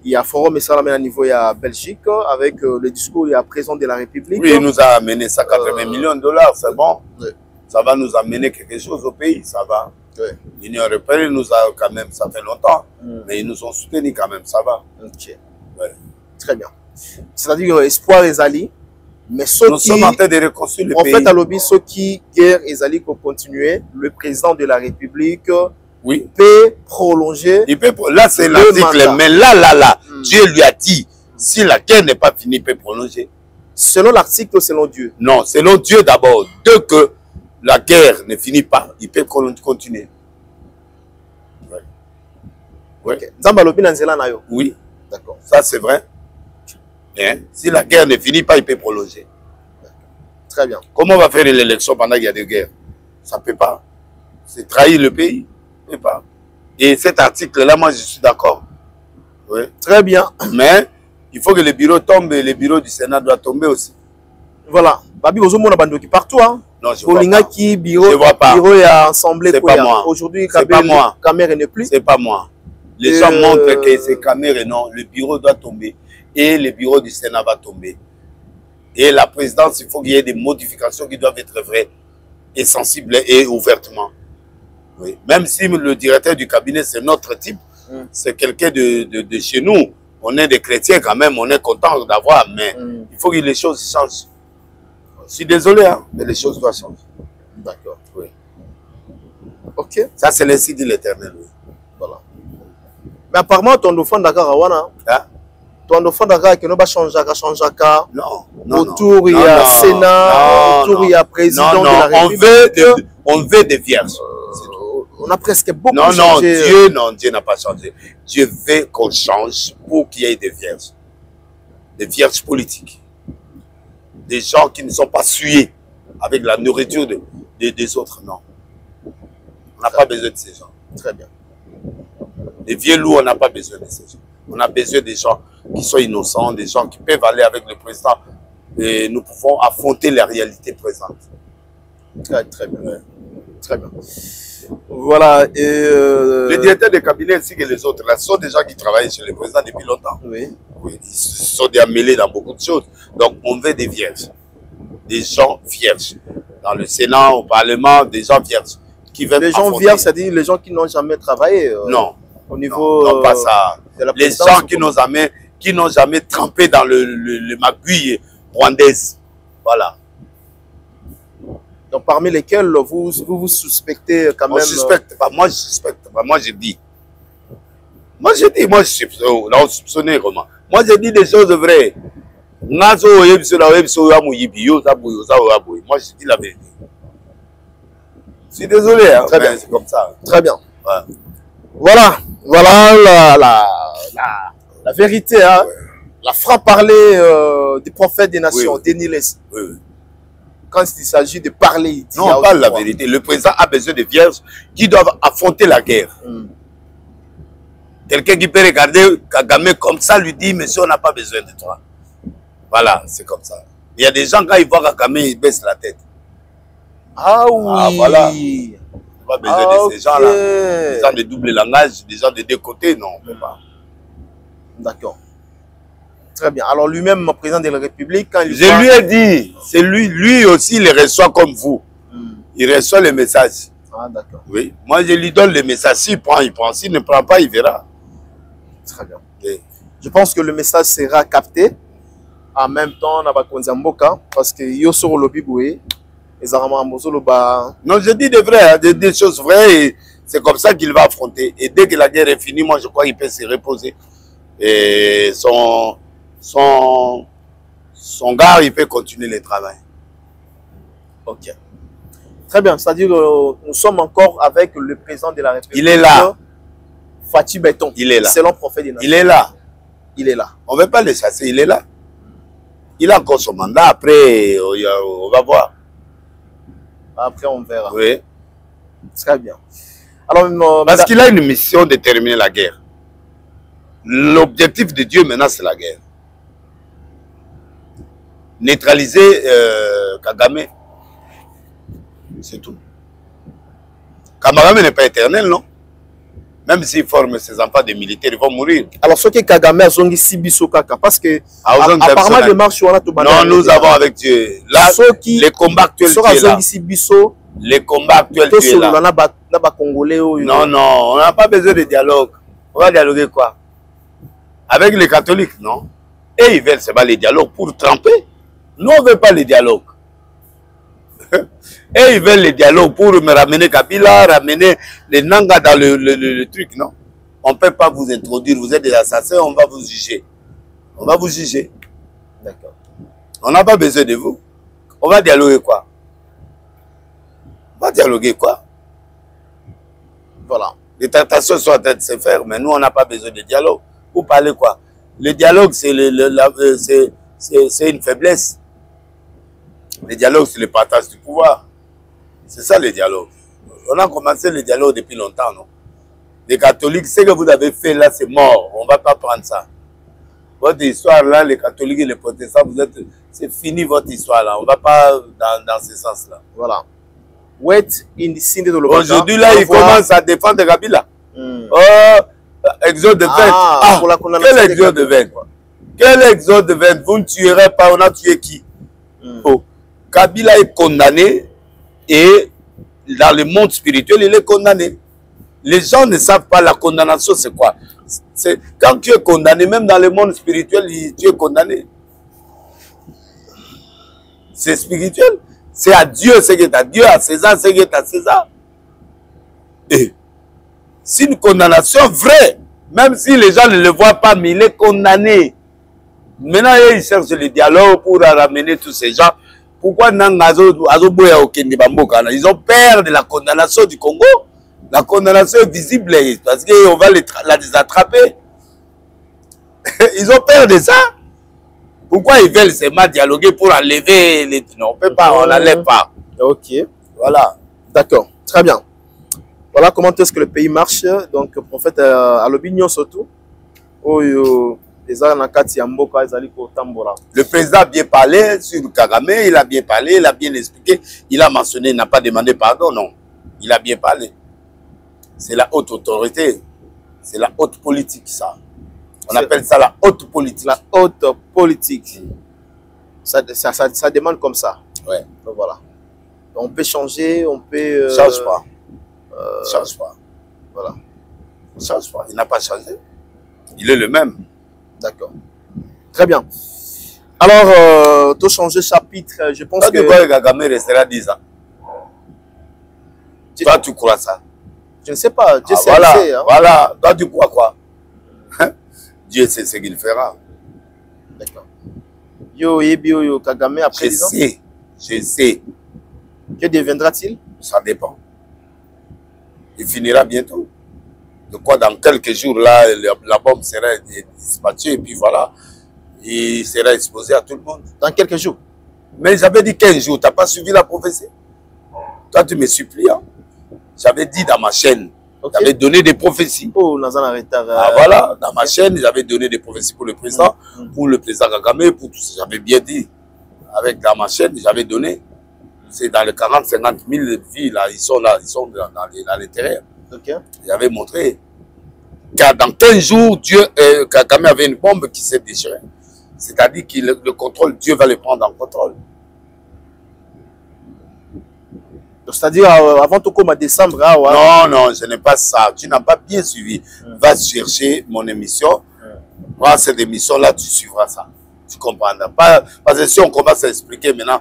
y a Forum et Salamé à niveau, il y a Belgique, avec le discours, il y a président de la République. Oui, il nous a amené ça 80 millions de dollars, c'est bon. Oui. Ça va nous amener quelque chose au pays, ça va. Oui. L'Union européenne nous a quand même, ça fait longtemps, mais ils nous ont soutenus quand même, ça va. Ok. Ouais. Très bien. C'est-à-dire espoir et alliés, mais nous sommes en train de reconstruire le pays. En fait, à l'objet, ceux qui guerre et alliés pour continuer, le président de la République peut prolonger. Il peut, là, c'est l'article, mais là, Dieu lui a dit, si la guerre n'est pas finie, il peut prolonger. Selon l'article ou selon Dieu? Non, selon Dieu d'abord. Dès que la guerre ne finit pas, il peut continuer. Ouais. Ouais. Okay. Oui. D'accord. Ça, c'est vrai. Hein? Si la guerre ne finit pas, il peut prolonger. Très bien. Comment on va faire l'élection pendant qu'il y a des guerres? Ça ne peut pas. C'est trahir le pays. Ça ne peut pas. Et cet article-là, moi, je suis d'accord. Oui. Très bien. Mais il faut que le bureau tombe et le bureau du Sénat doit tomber aussi. Voilà. Babi, vous avez partout. Hein? Non, je vois pas. Je vois pas. Bureau est assemblé. C'est pas moi. Aujourd'hui, c'est pas moi. Caméra n'est plus. C'est pas moi. Les gens montrent que c'est caméra. Non, le bureau doit tomber. Et le bureau du Sénat va tomber. Et la présidence, il faut qu'il y ait des modifications qui doivent être vraies et sensibles et ouvertement. Oui. Même si le directeur du cabinet, c'est notre type, c'est quelqu'un de chez nous. On est des chrétiens quand même, on est content d'avoir, mais il faut que les choses changent. Je suis désolé, hein, mais les choses doivent changer. D'accord. Oui. Ok. Ça, c'est l'insigne de l'Éternel. Oui. Voilà. Mais apparemment, ton enfant d'accord, hein? Ton enfant d'accord, qui ne va changer, non. Autour, il y a Sénat, autour, il y a président de la République. On veut des vierges. On a presque beaucoup changé. Dieu n'a pas changé. Dieu veut qu'on change pour qu'il y ait des vierges. Des vierges politiques. Des gens qui ne sont pas souillés avec la nourriture des autres. Non. On n'a pas besoin de ces gens. Très bien. Les vieux loups, on n'a pas besoin de ces gens. On a besoin des gens qui sont innocents, des gens qui peuvent aller avec le président et nous pouvons affronter la réalité présente. Très bien. Ouais. Très bien. Voilà. Les directeurs de cabinet ainsi que les autres, là, sont des gens qui travaillent chez le président depuis longtemps. Oui. Oui, ils sont déjà mêlés dans beaucoup de choses. Donc, on veut des vierges. Des gens vierges. Dans le Sénat, au Parlement, des gens vierges. Qui veulent les gens vierges, c'est-à-dire les gens qui n'ont jamais travaillé. Non. Au niveau. Non, pas ça. Les gens qui n'ont jamais trempé dans le magouille rwandaise. Voilà. Donc, parmi lesquels vous suspectez quand même. On suspecte pas. Moi, je suspecte pas. Moi, je dis. Moi, je soupçonne comment. Moi, je dis des choses vraies. Moi, je dis la vérité. Je suis désolé, hein, très bien. C'est comme ça. Très bien. Ouais. Voilà la vérité, hein. Ouais. La franc-parler du prophète des nations, Denis Les. Oui. Quand il s'agit de parler, il dit. Non, on parle la vérité. Le président a besoin de vierges qui doivent affronter la guerre. Quelqu'un qui peut regarder Kagame comme ça lui dit, monsieur, on n'a pas besoin de toi. Voilà, c'est comme ça. Il y a des gens, quand ils voient Kagame, ils baissent la tête. Ah oui. Ah, voilà. On n'a pas besoin de ces gens-là. Des gens de double langage, des gens de deux côtés, non, on ne peut pas. D'accord. Très bien. Alors lui-même, président de la République, quand il je lui ai dit, c'est lui aussi, il les reçoit comme vous. Il reçoit les messages. Ah, d'accord. Oui. Moi, je lui donne les messages. S'il prend, il prend. S'il ne prend pas, il verra. Très bien. Oui. Je pense que le message sera capté. En même temps, on va Konzamboka parce que yo sur le biboué. Non, je dis des vrais, des choses vraies. Et c'est comme ça qu'il va affronter. Et dès que la guerre est finie, moi, je crois qu'il peut se reposer. Et son gars, il peut continuer le travail. Ok. Très bien. C'est-à-dire nous sommes encore avec le président de la République. Il est là. Fatih Béton. Il est là. Selon prophète des nations. Il est là. Il est là. On ne veut pas le chasser, il est là. Il a encore son mandat. Après, on va voir. Après, on verra. Oui. Très bien. Alors, parce qu'il a une mission de terminer la guerre. L'objectif de Dieu maintenant, c'est la guerre. Neutraliser Kagame. C'est tout. Kagame n'est pas éternel, non? Même s'il forme ses enfants de militaires, ils vont mourir. Alors, ce que Kagame a zongi Sibiso Kaka, parce que apparemment, les marches, non, nous avons avec Dieu. Là, les combats actuels, les combats actuels, non, non, on n'a pas besoin de dialogue. On va dialoguer quoi? Avec les catholiques, non? Et ils veulent seulement les dialogues pour tremper. Nous, on ne veut pas les dialogues. Et ils veulent les dialogues pour me ramener Kabila, ramener les Nanga dans le truc, non? On ne peut pas vous introduire, vous êtes des assassins, on va vous juger. On va vous juger. D'accord. On n'a pas besoin de vous. On va dialoguer quoi? On va dialoguer quoi? Voilà. Les tractations sont en train de se faire, mais nous, on n'a pas besoin de dialogue. Vous parlez quoi? Le dialogue, c'est une faiblesse. Le dialogue, c'est le partage du pouvoir. C'est ça le dialogue. On a commencé le dialogue depuis longtemps, non? Les catholiques, ce que vous avez fait là, c'est mort. On ne va pas prendre ça. Votre histoire là, les catholiques et les protestants, c'est fini votre histoire là. On ne va pas dans ce sens-là. Voilà. Aujourd'hui là, ils commencent à défendre Kabila. Exode de 20. Quel exode de 20? Quel exode de 20? Vous ne tuerez pas, on a tué qui? Kabila est condamné et dans le monde spirituel, il est condamné. Les gens ne savent pas la condamnation, c'est quoi? Quand tu es condamné, même dans le monde spirituel, tu es condamné. C'est spirituel. C'est à Dieu ce qui est à Dieu, à César ce qui est à César. Et c'est une condamnation vraie. Même si les gens ne le voient pas, mais il est condamné. Maintenant, ils cherchent le dialogue pour ramener tous ces gens. Pourquoi ils ont peur de la condamnation du Congo? La condamnation est visible parce qu'on va les attraper. Ils ont peur de ça. Pourquoi ils veulent seulement dialoguer pour enlever les... Non, on ne peut pas, on n'enlève pas. Ok. Voilà. D'accord. Très bien. Voilà comment est-ce que le pays marche. Donc, prophète à l'opinion surtout. Le président a bien parlé sur Kagame, il a bien parlé, il a bien expliqué, il a mentionné, il n'a pas demandé pardon, non. Il a bien parlé. C'est la haute autorité, c'est la haute politique, ça. On appelle ça la haute politique. La haute politique. Ça demande comme ça. Ouais. Donc, voilà. On peut changer, on peut... Change pas. Change pas. Voilà. Change pas. Il n'a pas changé. Il est le même. D'accord. Très bien. Alors, tout changer chapitre, je pense que... Toi, Kagame restera 10 ans. Toi, tu crois ça? Je ne sais pas. Dieu sait. Voilà, Hein. voilà. Toi, tu crois quoi? Dieu sait ce qu'il fera. D'accord. Yo, Kagame après 10 ans? Je sais. Que deviendra-t-il? Ça dépend. Il finira bientôt. De quoi, dans quelques jours, là, la bombe sera dispatchée et puis voilà. Il sera exposé à tout le monde. Dans quelques jours? Mais j'avais dit 15 jours. Tu n'as pas suivi la prophétie? Toi, tu me supplies. Hein? J'avais dit dans ma chaîne. Okay. J'avais donné des prophéties. Oh, dans un retard. Voilà, dans ma chaîne, j'avais donné des prophéties pour le président, pour le président Kagame, pour tout ça. J'avais bien dit. Dans ma chaîne, j'avais donné. C'est dans les 40-50 000 vies, là, ils sont dans l'intérieur. Okay. J'avais montré. Car dans 15 jours, Kagame avait une bombe qui s'est déchirée. C'est-à-dire que le contrôle, Dieu va le prendre en contrôle. C'est-à-dire avant tout comme à décembre. Non, non, ce n'est pas ça. Tu n'as pas bien suivi. Va chercher mon émission. Prends cette émission-là, tu suivras ça. Tu comprendras pas. Parce que si on commence à expliquer maintenant,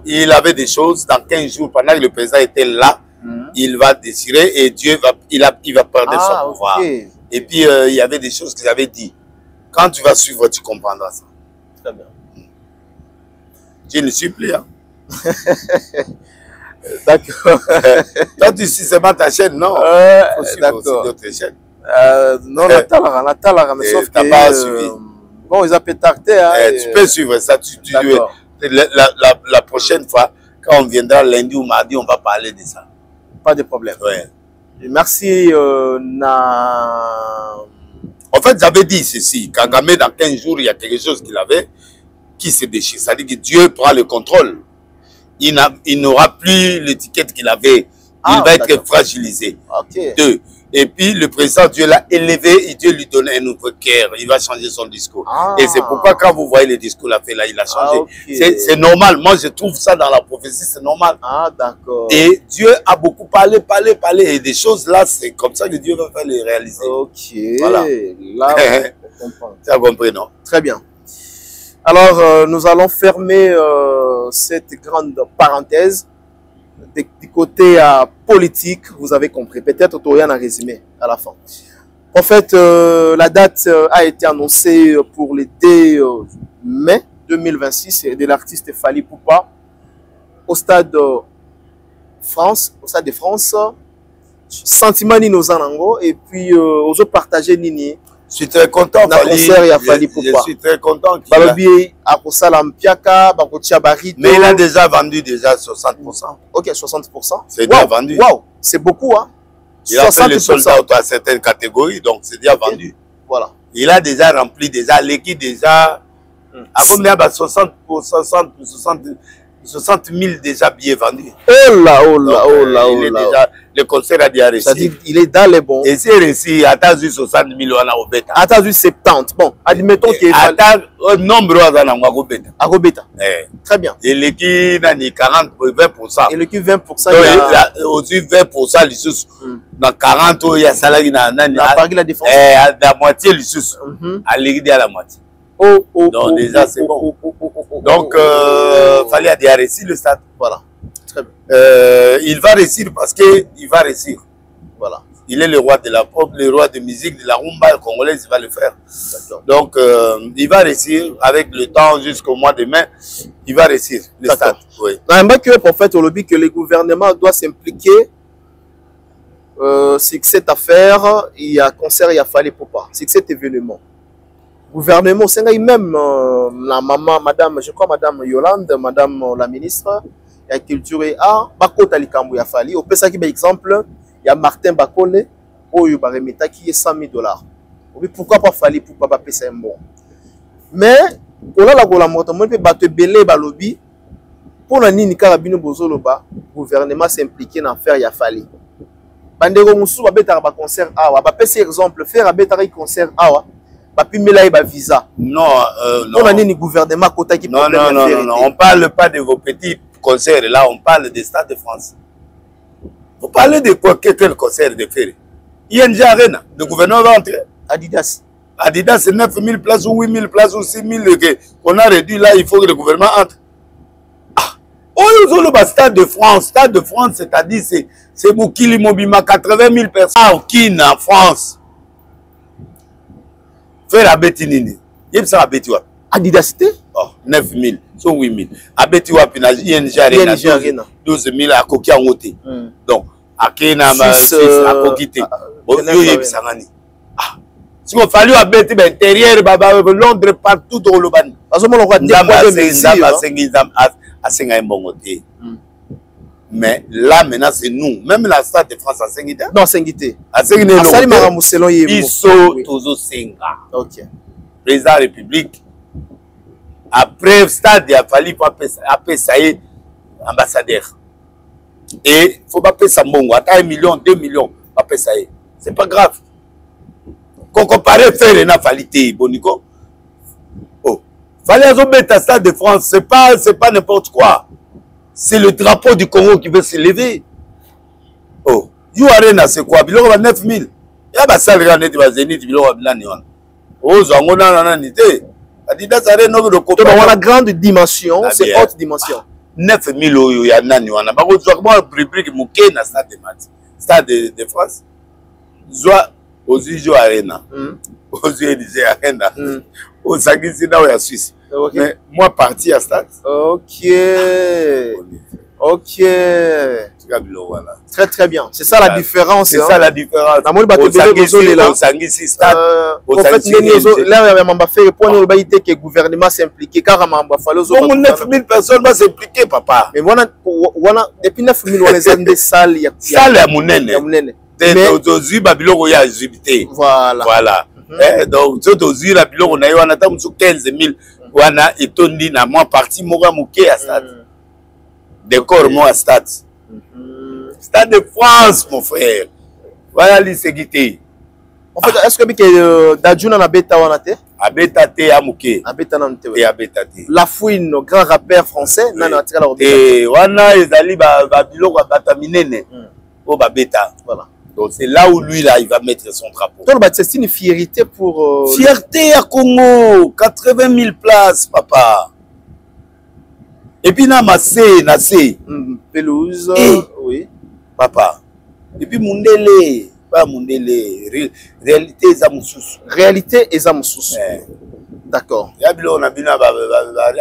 il avait des choses dans 15 jours, pendant que le président était là, il va désirer et Dieu il va perdre son pouvoir. Okay. Et puis il y avait des choses qu'il avait dit. Quand tu vas suivre, tu comprendras ça. Très bien. Tu ne supplie, hein? D'accord. Toi, tu suis seulement ta chaîne, non? D'accord. d'autres chaînes. Non, Nathalie, mais sauf que... pas suivi. Bon, ils ont pétarté. Tu peux suivre ça. La prochaine fois, quand on viendra lundi ou mardi, on va parler de ça. Pas de problème. Ouais. Merci. En fait, j'avais dit ceci. Kagame, dans 15 jours, il y a quelque chose qu'il avait qui se déchire. C'est-à-dire que Dieu prend le contrôle. Il n'aura plus l'étiquette qu'il avait. Il va être fragilisé. Okay. 2. Et puis, le président Dieu l'a élevé et Dieu lui donne un nouveau cœur. Il va changer son discours. Et c'est pourquoi, quand vous voyez le discours là, il a changé. Okay. C'est normal. Moi, je trouve ça dans la prophétie, c'est normal. D'accord. Et Dieu a beaucoup parlé. Et des choses là, c'est comme ça que Dieu va faire les réaliser. Ok. Voilà. Là, on comprend. Tu as compris, non? Très bien. Alors, nous allons fermer cette grande parenthèse. Du côté politique, vous avez compris. Peut-être tu auras un résumé à la fin. En fait, la date a été annoncée pour le 2 mai 2026 de l'artiste Fally Ipupa au stade de France. Sentiment Nino Zanango. Et puis, aux autres partagés Nini. Je suis très content. Je suis très content. Mais il a déjà vendu 60%. Ok, 60%. C'est déjà vendu. Wow, c'est beaucoup, hein. Il a fait le soldat à certaines catégories, donc c'est déjà vendu. Voilà. Il a déjà rempli l'équipe déjà. À combien? 60 000 déjà billets vendus. Oh là. Le concert a déjà réussi. C'est-à-dire qu'il est dans les bons. Et c'est réussi, attends 60 000 au bêta. Attends 70. Bon, admettons qu'il est. Attends, nombre à bêta. À bêta. Très bien. Et l'équipe a 40, 20%. Et l'équipe 20%. Au-dessus 20%, dans 40, il y a salarié dans la défense. La moitié, à l'équipe à la moitié. Donc déjà, c'est bon. Donc, fallait a déjà réussi le stade. Voilà. Très bien. Il va réussir parce qu'il va réussir. Voilà. Il est le roi de la pop, le roi de musique, de la rumba congolaise, il va le faire. Donc, il va réussir avec le temps jusqu'au mois de mai. Il va réussir le stade. Oui. Dans un que pour fait, au lobby, que le gouvernement doit s'impliquer. C'est que cette affaire, il y a concert, il y a Fally Ipupa. C'est que cet événement. Gouvernement, c'est même la maman, madame, je crois, madame Yolande, madame la ministre, il y a culture et art, Bako Talikambu ya Fally. Au plus, par exemple, il y a Martin Bakole, où il y a qui est 100 000 $. Pourquoi pas Fally pour pas payer un bon? Mais, on a la moto, on peut battre belé balobi. Pour la nini karabino bozoloba, gouvernement s'impliquer dans l'affaire ya Fally. Bandego Moussou, ba betara ba concert awa, ba pese exemple, faire betara concert awa. Visa. Non, non. On a un gouvernement qui non, on parle pas de vos petits concerts là, on parle des Stades de France. Vous parlez de quoi? Quel concert de faire? ING Arena, le gouvernement va entrer. Adidas. Adidas, c'est 9 000 places ou 8 000 places ou 6 000 qu'on a réduit là, il faut que le gouvernement entre. Le Stade de France, c'est-à-dire c'est Moukili Mobima, 80 000 personnes. En France. Faire la bétinine. Il y a ça bétiwa. Adidas, 9 000, so 8 000. A bétiwa, ING Arena, 12 000 à Koki en Ote. Donc, à Kena, à Kokite. Si on fallu à béti, intérieur, Londres, partout dans le ban. Mais là, maintenant, c'est nous. Même la Stade de France a Senguité. Non, Senguité. A Senguité. Ils sont toujours Senga. Ok. Président de la République. Après le stade, il a fallu appeler ça y est, ambassadeur. Et il ne faut pas payer ça bon. À 1 million, 2 millions, appeler ça y est. C'est pas grave. Quand on compare faire une affalité, Bonico. Oh. Fallait mettre à Stade de France. C'est pas n'importe quoi. C'est le drapeau du Congo qui veut se lever. Oh, You Arena, c'est quoi? Biloko va 9 000. Il y a des salles qui vont Zénith, biloko va Bilanion. Oh, Zangona, nananité. Adidas Arena, on a la grande dimension, c'est haute dimension. 9 000 il y a Nanion. Par contre, je vois rubrique Mouké dans Stade de France. Zoa, aux yeux Arena. Aux yeux de Arena. Aux Sagizina ou à Suisse. Okay. Mais moi, parti à Stade. Ok. Ok. Voilà. Très très bien. C'est ça la différence. C'est ça la différence. Au fait, le gouvernement s'impliquer car 9000 personnes vont s'impliquer, papa. Mais voilà, depuis 9000 on les a des salles. Salle à Mounene. Voilà. Donc, aujourd'hui, la bilo on a eu un attente sur 15 000. Wana etondi na moi parti moka moké à stade. Décor moi à stade. Stade de France, mon frère. Voilà l'isségité. En fait, est-ce que Dadjuna na beta wana te? A beta te a moké. A beta na te. Et a beta te. La Fouine, grand rappeur français, nana tika la beta. Et wana ezali ba biloko bata minene. O ba beta. Voilà. Donc c'est là où lui là il va mettre son drapeau. C'est une fierté pour fierté à Congo, 80 000 places papa. Et puis na massé, pelouse oui papa. Et puis Mundele, pas Mundele, réalité ezamoussous. Réalité ezamoussous. D'accord. Ya bilo na bina ba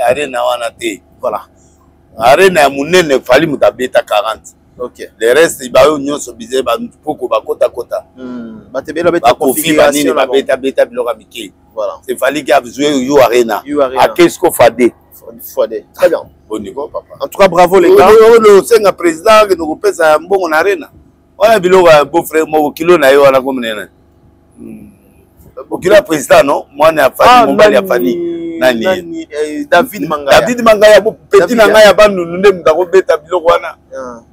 arena wana te. Voilà. Arena munene fali mutabeta 40. Ok. Le reste, il va y avoir un bizarre, beaucoup de kota. Voilà. C'est fallait qu'il y ait joué You Arena. À qu'est-ce qu'on fait? Très bien. Au niveau, papa. En tout cas, bravo les gars. Le président qui nous repose à un bon arena. On a vu un beau frère, mon kilo n'a eu à la commune. Au kilo président, non? Moi, on a fait mon bal à Fanny. David Mangaya. David Mangaya, petit Mangaya, nous n'aimons pas beta bilo wana.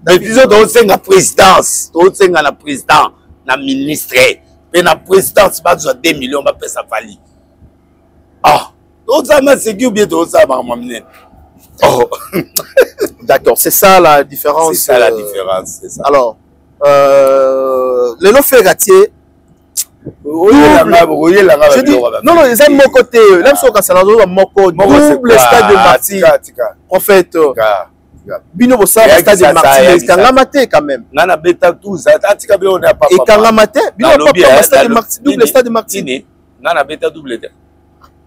Mais disons donc c'est la présidence, donc c'est la président, la ministre, mais la présidence pas besoin 2 millions va payer ça fali. Ah, donc ça m'a sécu bien tout ça maman. Oh. D'accord, c'est ça la différence. C'est ça la différence, c'est ça. Alors le lot fait gâtier. Je dis, non, ils aiment mon côté. Là, je suis en double stade de Martyr. En fait, Bino Bossa, le stade de Martyr, c'est Kangamate quand même. Nana Beta tout ça. Et Kangamate, Bino double stade de Martyr. Nana Beta double.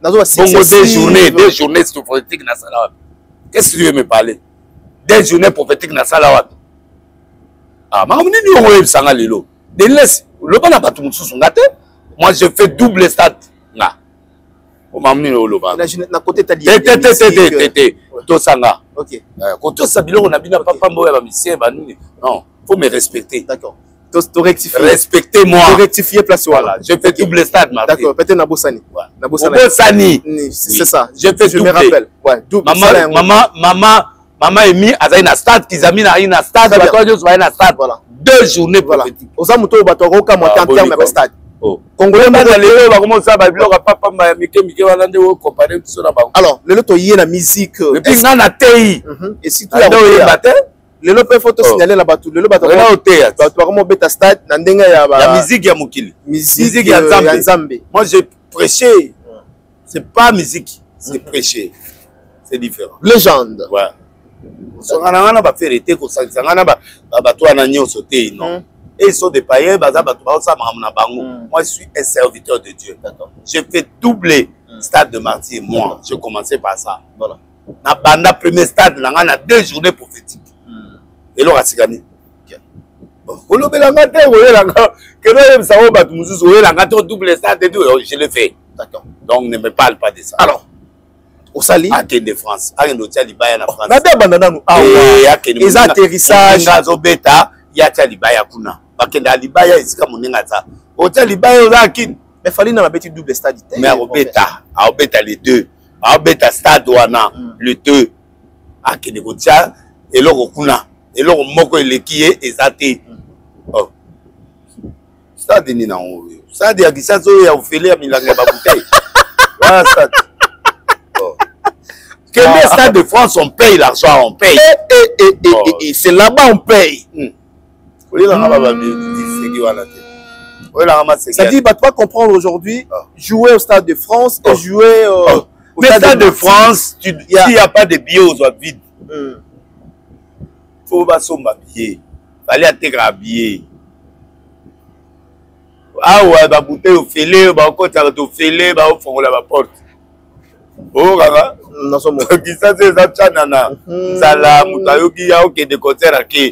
Bongo des journées prophétiques dans Salawat. Qu'est-ce que tu veux me parler? Des journées prophétiques dans Salawat. Ah, mais on est où Sangalilo? Des laisse. Le ban n'a pas tout le monde. Moi, je fais double stade. On m'a amené au Loba. Na côté t'as dit. Tout ça là. Ok. Quand tout ça, on a bien papa moi non, faut me respecter. D'accord. Tu rectifies. Respectez-moi. Tu rectifies place voilà. Je fais double stade. D'accord. Peut-être Nabosani. Nabosani. C'est ça. Je fais je me rappelle. Ouais. Double. Maman est mis à un stade qu'ils a mis à un stade. Voilà. 2 journées prophétiques. Aux amoutous, bateau, comme en termes de stade. Congolais, alors, le lot y est la musique. Et puis, on a TI. Et si tu as le lot peut photo signaler là-bas tout. Le lot bateau, stade. La musique, il y a Moukili. Musique, il y a Zambé. Moi, j'ai prêché. C'est pas musique, c'est prêcher. C'est différent. Légende. Ouais. Et ils sont des païens, moi je suis un serviteur de Dieu. Je fais doubler stade de martyr, moi. Je commençais par ça. Voilà. Dans le premier stade, on a 2 journées prophétiques. Et là, on a gagné. Je le fais. D'accord. Donc ne me parle pas de ça. Alors, au Sali, à de France, à Libaya na France. Et atterrissage. Il y a Libaya kuna. Bakenda Libaya isika monenga za. Hôtel Libaya ozakin. Mais fallait dans la petite double stade. Mais à Obeta les 2. À Obeta stade wana le 2. À Kenegotia et loko kuna. Et loko moko elekiye ezate. Oh. Stade ni na on. Stade ya kisazo ya ofele ya milanga ba bouteille. Voilà stade. Quel est le stade de France, on paye l'argent, on paye. Et c'est là-bas on paye. Ça dit, tu vas comprendre aujourd'hui, jouer au stade de France et jouer au stade de France, s'il n'y a pas de billets aux autres vides, il faut pas s'habiller. Il fallait intégrer un billet. Ah ouais, bah bouteille au filet, bah côté au filet, bah au fond de la porte. Oh, kaka. Nazomo. Qui ça c'est ça tchanana. Zala mutayoki ya ok de concert ake.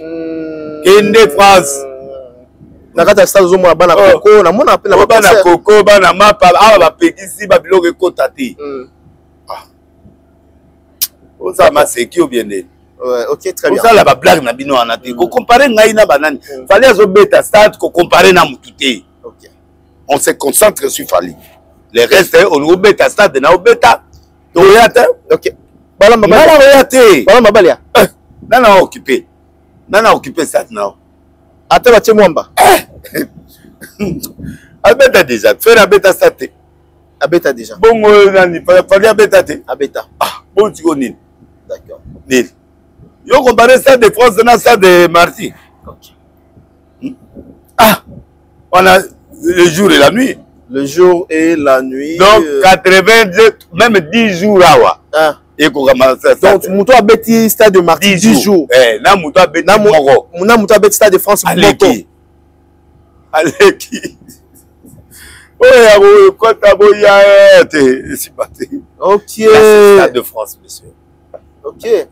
Kende France. Nakata stade zo mona bana koko na mona appela ba bana koko bana mapa awa ba pekisi ba biloko ekota te. Ah. O ça m'a sécu ou bien né. Ouais, OK, très bien. Ça la ba blague na bino wana te. Ko comparer ngai na banani. Fallait azo beta stade ko comparer na mututé. OK. On se concentre sur Fali. Les restes on nous beta stade na beta. OK. Bala Mabali. Bala Mabali. Nana occupé. Nana occupé ça now. Ate ba Chemwamba. Abeta déjà. Faire abeta state. Abeta déjà. Bon nani fallait abeta te. Abeta. Ah, bon tu connais. D'accord. Nil. Yo comparer ça de France na ça de Marty. OK. Ah, on a le jour et la nuit. Le jour et la nuit. Donc 82 même 10 jours là. Ah. Et qu'on commence ça. Donc Mouto Abeti stade de Marty 10 jours. Eh, na Mouto Abeti moko. Na Mouto Abeti stade de France moto. Aleki. Oya go kota boya te sipate. OK. Stade de France monsieur. OK. Ouais.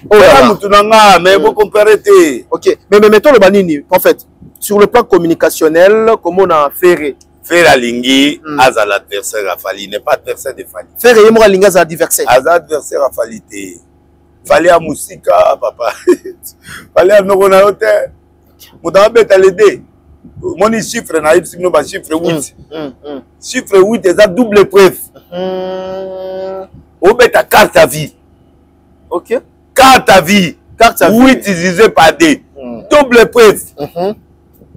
Oh là Mouto nanga mais vous comparez te. OK. Mais mettons le banini en fait sur le plan communicationnel comment on a fait Faire la lingi à l'adversaire à Fali n'est pas adversaire de Fali. Faire yemo linga za adversaire. À l'adversaire à Fali te. Fali à musika papa. Fali à nokona hotel. Mouta beta le dé. Mon chiffre na ipsino ba chiffre 8. Chiffre 8 est à double preuve. Au beta carte à vie. OK. Carte à vie. Carte à vie. 8 divisé par 2. Double preuve.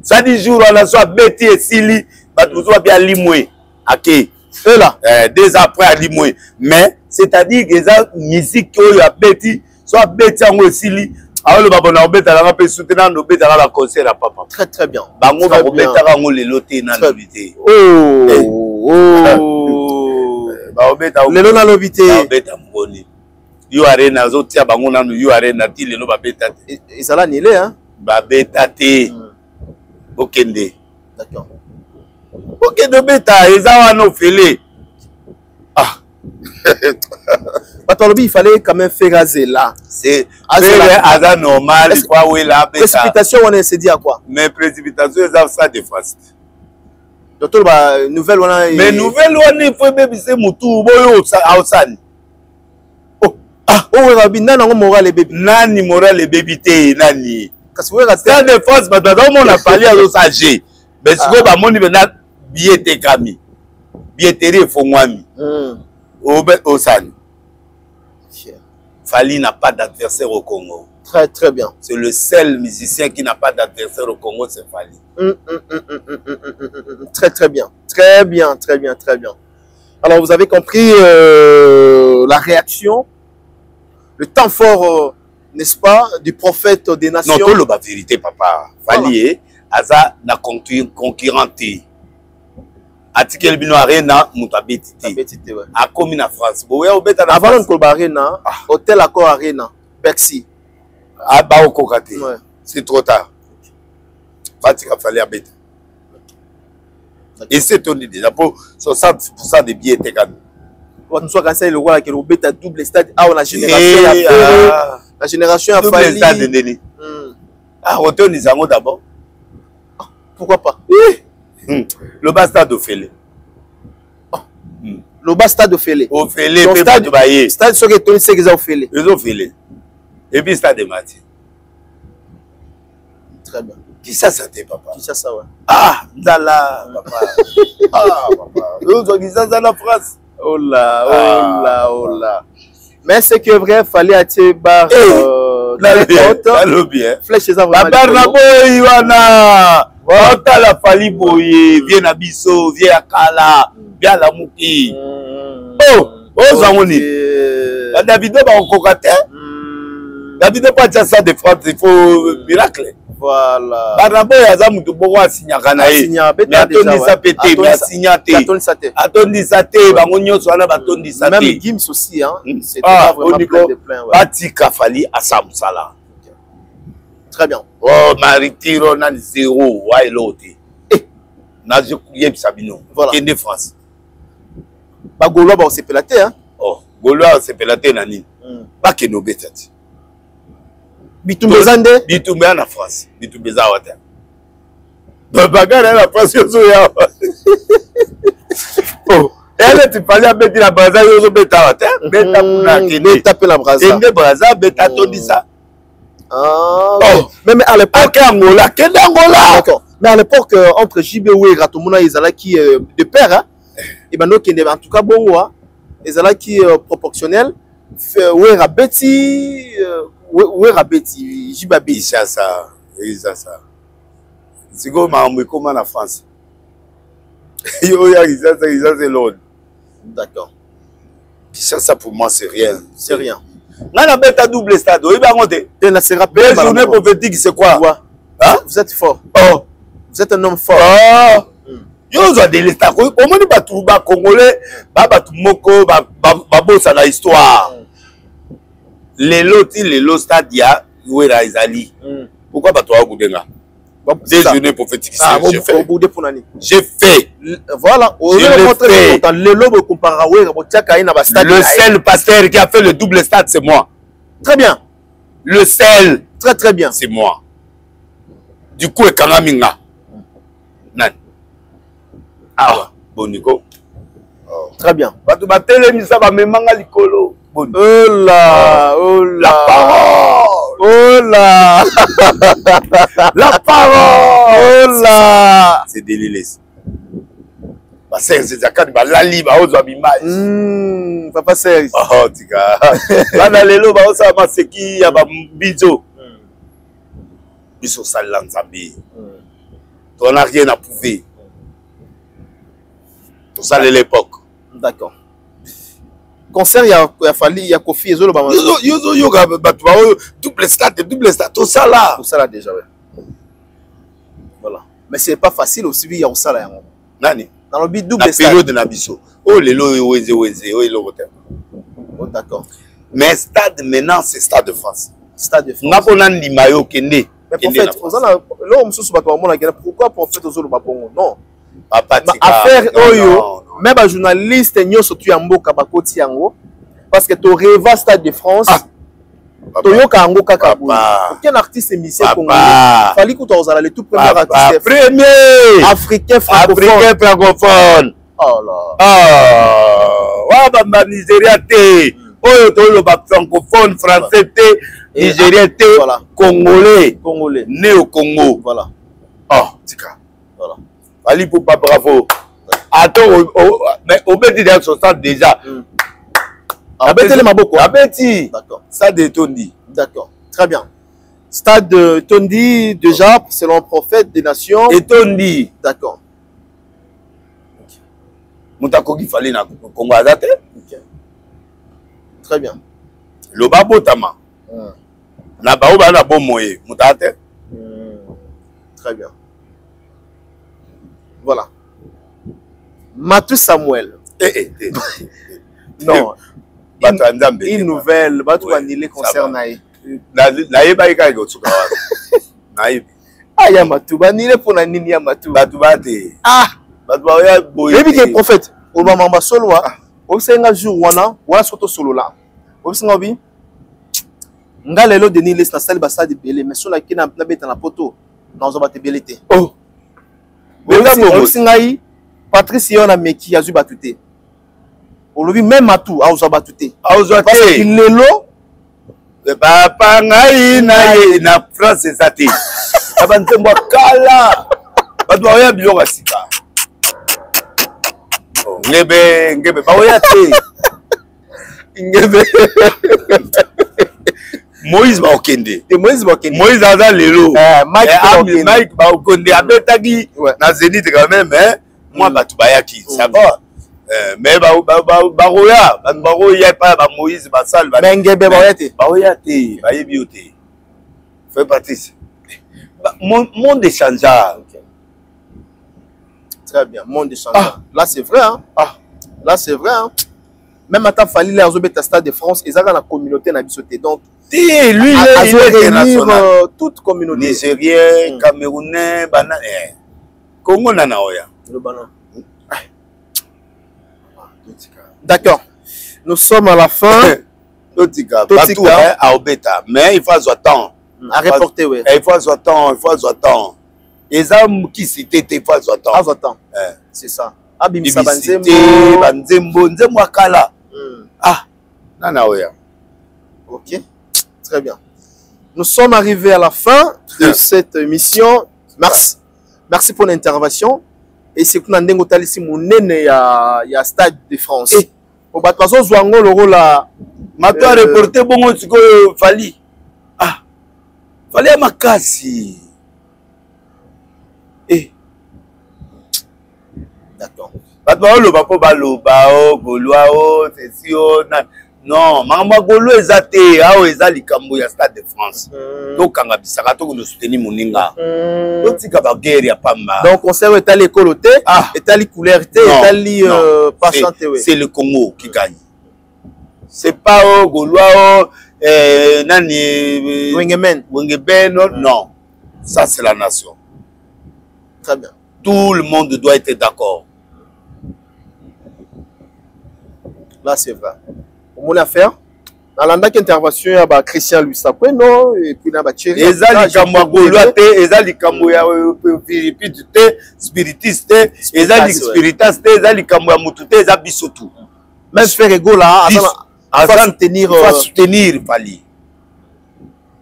Ça dit jour on a soit bêti et sili. Nous sommes bien limoués. Ok. Et là. Des après à limoués. Mais, c'est-à-dire que la musique qui a bêti, soit bêti en sili. Alors, le babon a bêti à la paix soutenant nos bêtes à la concert à papa. Très très bien. Bango va bêti à la les lotés dans l'obité. Oh. Les lots dans l'obité. Bêti à Mouoni. You arena, zotia bango na you arena, ti les lots va bêti. Et ça là, nilé, hein? Ba bêti. Okende. D'accord. Ok, de bêta, ils ont un fêlé. Ah. Il fallait quand même faire raser là. C'est normal, il faut avoir la bêta. Précipitation, on s'est dit à quoi? Mais précipitation, ils ont ça de face. Docteur, nouvelle, on a. Mais nouvelle, on a fait bébé, c'est Moutou, boyo, outside. Oh, ah, oh, Rabbi, nana, on moral les bébés. Nani, moral les bébés, nani. Parce que vous avez ça de face, maintenant, on a parlé à l'os âgé. Mais si vous avez dit, billet kami billetterie fongwami au San. Fali n'a pas d'adversaire au Congo. Très très bien. C'est le seul musicien qui n'a pas d'adversaire au Congo, c'est Fali. Très très bien. Très bien, très bien, très bien. Alors vous avez compris la réaction, le temps fort, n'est-ce pas, du prophète des nations. Non, tout la vérité, papa. Fali, Aza n'a concurrenté. Article bino arena mutabeti te a comme na France bo ya obeta na avant ko arena hôtel Accor Arena Bercy a ba okokate c'est trop tard Fatika fallait abeta et c'est on dit déjà pour 60% des billets étaient gagnés on soit quand ça le roi qui obeta double stade a la génération a fallu stade de Denis ah hôtel ni zango d'abord pourquoi pas le bas stade Ophélie. Le bas stade Ophélie. Ophélie, stade Baye. Stade sur que c'est qu'ils ont Ophélie. Ils ont Ophélie. Et puis stade de Mathieu. Très bien. Qui ça c'était papa? Qui ça ouais. Ah, Dala papa. Ah papa. Nous on dit ça dans la France. Oh là, oh là, oh là. Mais c'est que vrai, fallait attirer bar la bien. Flèche ça vraiment. La Barnabo Iwana. Ota la Fali boye, viens à Bisso, viens à Kala, viens à la Mouki. Oh, Zamoni. Davido va en cocaté. Davido pas dire ça de France, il faut miracle. Voilà. Barnabo Yazam to bowa signa kanae. Mais Atoni sa pété, mais signaté. Atoni sa té, bangonyo soana batoni sa té. Même Gims aussi hein. C'est vraiment plein de plein. Bati Kafali à Samsala. Très bien. Oh, Maritiro nan zéro, ouais l'autre. Nazo Yeb Sabino. Voilà. Qui est de France. Bagolo, bah, on s'est pélaté, hein. Gaulois sepela te na nini bakende obeta ti bitumba eza nde bitumba ya na France bitumba eza awa te bagara ya na France ozoya ele ti pali abeti na braza yo ozobeta awa te beta kuna beta mpe na braza kende braza beta tondisa mais à l'époque Angola kende Angola d'accord mais à l'époque entre JB Wera tomona ezalaki de pair et ben donc en tout cas bon ezalaki proportionnel Wera beti JB ça c'est comme un comme en France yo ya ça c'est l'autre d'accord ça pour moi c'est rien Là, la bête à double stade. Oui, bah, on dit. Les journées prophétiques, c'est quoi? Hein? Vous êtes fort. Oh. Vous êtes un homme fort. Oh. Yo, zo des stades. Comment on dit tout congolais, tout moko, bossa la histoire. Les lots stade ya, où est Izali? Pourquoi pas toi, Goudenga? Des journées prophétiques, j'ai fait. Voilà. Le seul pasteur qui a fait le double stade, c'est moi. Très bien. Le seul. Très bien. C'est moi. Du coup, et Kangaminga. Nan. Ah, bon, Nico. Très bien. Oh là, la parole. Oh là. La parole. Oh là. C'est déliré. C'est lali papa Serge. Oh tika. Bana lelo ba osa maseki ya ba bizo. Biso salan zambi. On n'a rien à prouver. Tout ça l'époque. D'accord. Concert il y a fallu il y a Kofi Ezolo ba. Yo double stade tout ça là. Tout ça là déjà ouais. Voilà. Mais c'est pas facile aussi il y a au ça là. Nani? Dans le but double stade. La période de Nabiso. Oh lelo weze oh lelo hotel. Oh d'accord. Mais stade maintenant c'est Stade de France. Stade de France. Ngapona limayo kende. Mais prophète, pourquoi prophète Ozolo Babongo? Non. Affaire Oyo, même un journaliste surtout en Mboka Bakoti Yango, parce que tu rêves Stade de France, Toyoka Yango Kakabou. Aucun artiste émissien congolais. Fallait que tu aies le tout premier artiste africain francophone. Oh là. Ah, ouais, Nigeria té. Oyo tolo ba francophone, français té. Nigérien, Congolais, né au Congo. Voilà. Oh, tika. Voilà. Ali pour pas bravo. Attends, mais au petit dans son stade déjà. Abeti les maboko. Abeti. D'accord. Stade de Tondi. D'accord. Très bien. Stade de Tondi déjà selon le prophète des nations. Et Tondi. D'accord. Moutako qui fallait na Congo adate. Très bien. Le babo tama. Na baoba na bon moyen mutate. Très bien. Voilà. Matou Samuel. Non. Une nouvelle. Batou annulé concert naï. Naïe baïka ego tsuka. Naïe. Ah ya Matou annulé pour na nini ya Matou. Batou bate. Ah. Batou ya boye. Et puis que prophète. Obama mamba solo wa. Osenga jour wana wa soto solo là. Osenga bi. Nga lelo Denis les na salle basa de belé mais sur la qui na beta na poto na ozo bate belé te. Oh. Osingai Patrice yona meki azu batute. Olobi même Matou a ozo batute. A ozo parce que lelo papa ngai na France ezati. Abantembo kala. Badwa ya biloko sika. Ngebe ba oya te. Ngebe Moïse ba okende. Moïse ba okende. Moïse aza lelo. Mike ba okende abetaki na Zénith quand même hein. Moi batu bayaki, ça va. Mais ba roya, ba roya pas ba Moïse ba sal ba. Ngebe ba oya te. Ba oya te, ba yebi ote. Fais Patrice. Monde échangea. Très bien, monde échangea. Là c'est vrai hein. Là c'est vrai hein. Même à ta fallu les Azobeta Stade de France, ils ont la communauté na bisoté donc lui il est international. Toute communauté nigérien, camerounais, banane. Congo nana oya. Le banane. D'accord. Nous sommes à la fin. Totika, partout à Obeta, mais il faut attendre. À reporter, oui. Il faut attendre, il faut attendre. Les hommes qui citent, il faut attendre. Attends. C'est ça. Abimisa Banzembo, Nzembo Akala. Ah, nana oya. Ok, très bien. Nous sommes arrivés à la fin de cette émission. Merci. Merci pour l'intervention. Et c'est que nous avons ici mon nez à Stade de France. Au bas de façon, Zouango, le rôle là. Maintenant, reporter bon, tu Fali. Ah, Fali à Makasi. D'accord. Maintenant, le papa Balobao, Goloao, Tessio, non, Mama Golo est athée, ah, est à l'Ikambo, ya Stade de France. Donc, quand on a soutenu Moninga, donc, c'est la guerre, il n'y a pas mal. Donc, on sait que tu as les colotés, tu as les couleurs, tu as les patients. C'est le Congo qui gagne. C'est pas Goloao, Nani, Wengemen, non. Ça, c'est la nation. Très bien. Tout le monde doit être d'accord. Là, c'est vrai. On voulait faire. Dans l'intervention, il y a Christian Louis Sapoué, non? Et puis il y a Thierry. Les Alicamouagoloate, les Alicamouya spiritiste, les Alicspiritastes, les Alicamouamoutoute, les Abisotou. Même faire ego là, il faut soutenir Fali.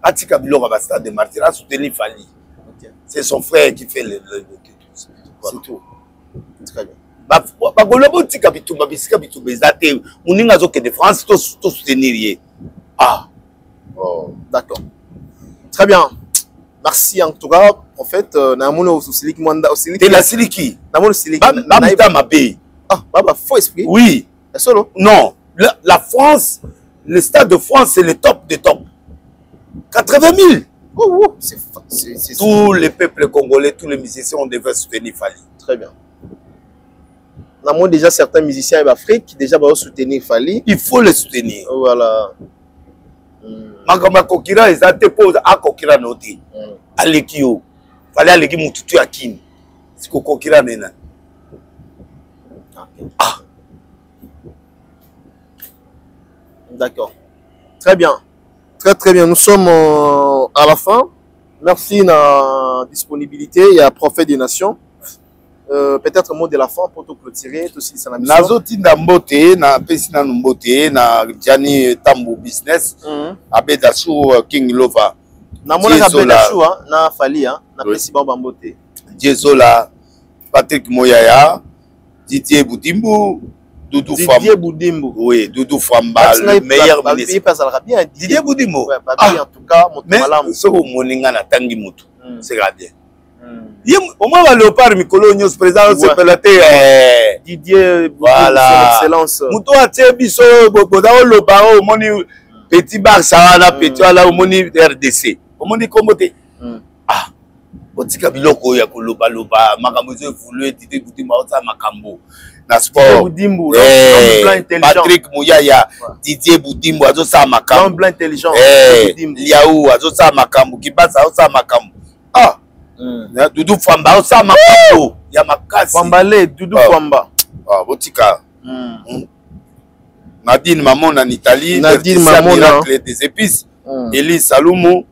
Atika Bilora va stade de martyr, à soutenir Fali. C'est son frère qui fait le c'est tout. Très bien. Bagolobo tika bitumba bisika bitumba ezate muninga zoke de France to soutenir. Ah. Oh, d'accord. Très bien. Merci en tout cas. En fait, namono aussi mwanda aussi. De la siliki. Namono siliki. Babita mabe. Ah, baba faux esprit. Oui. Solo. Non, la France, le Stade de France c'est le top des top. 80 000. Oh, c'est tous les peuples congolais, tous les musiciens, on devait soutenir Fali. Très bien. Nous avons déjà certains musiciens d'Afrique qui déjà vont soutenir Fali. Il faut les soutenir. Voilà. Magama Kokira, ils ont déposé à Kokira Noti. Alekio. Fali Aleki Moututu Akin. C'est Kokira Nena. Ah. D'accord. Très bien. Très bien. Nous sommes à la fin. Merci de la disponibilité. Il y a Prophète des Nations. Peut-être un mot de la fin pour tout clôturer. Tout aussi, c'est la mission. Nazoti Ndambote, na Pesina Mbote, na Gianni Tambo Business, Abedasu King Lova. Na mona Abedasu, na Fali, na Pesiba Bambote. Diezola, Patrick Moyaya, Didier Boudimbo. Doudou Didier Boudimbo. Oui, Doudou Famba, le meilleur ministre. Il passe bien. Didier Boudimbo. Ouais, en tout cas, mais ce que Moninga n'a tangi mutu, c'est bien. Au moins, le léopard Mikolo Nyos présent, c'est pelaté. Didier, voilà. Excellence. Moutou a tiré biso, Bodao Loparo, au moni petit bar, Sarana, petit ala, au moni RDC. Au moni Kombote. Ah, Botika Biloko, Yakoloba, Loba, Makamozo, voulu, Didier Boudimbo, Makambo. Na sport. Boudimbo, Patrick Mouyaya, Didier Boudimbo, Azosa Makambo. L'homme blanc intelligent. Liaou, Azosa Makambo, Kibasa, Azosa Makambo. Ah. Doudou Famba, Azosa Makambo. Yamakasi. Fambale, Doudou Famba. Ah, Botika. Nadine Mamon en Italie. Nadine Mamon. Des épices. Elise Salumu.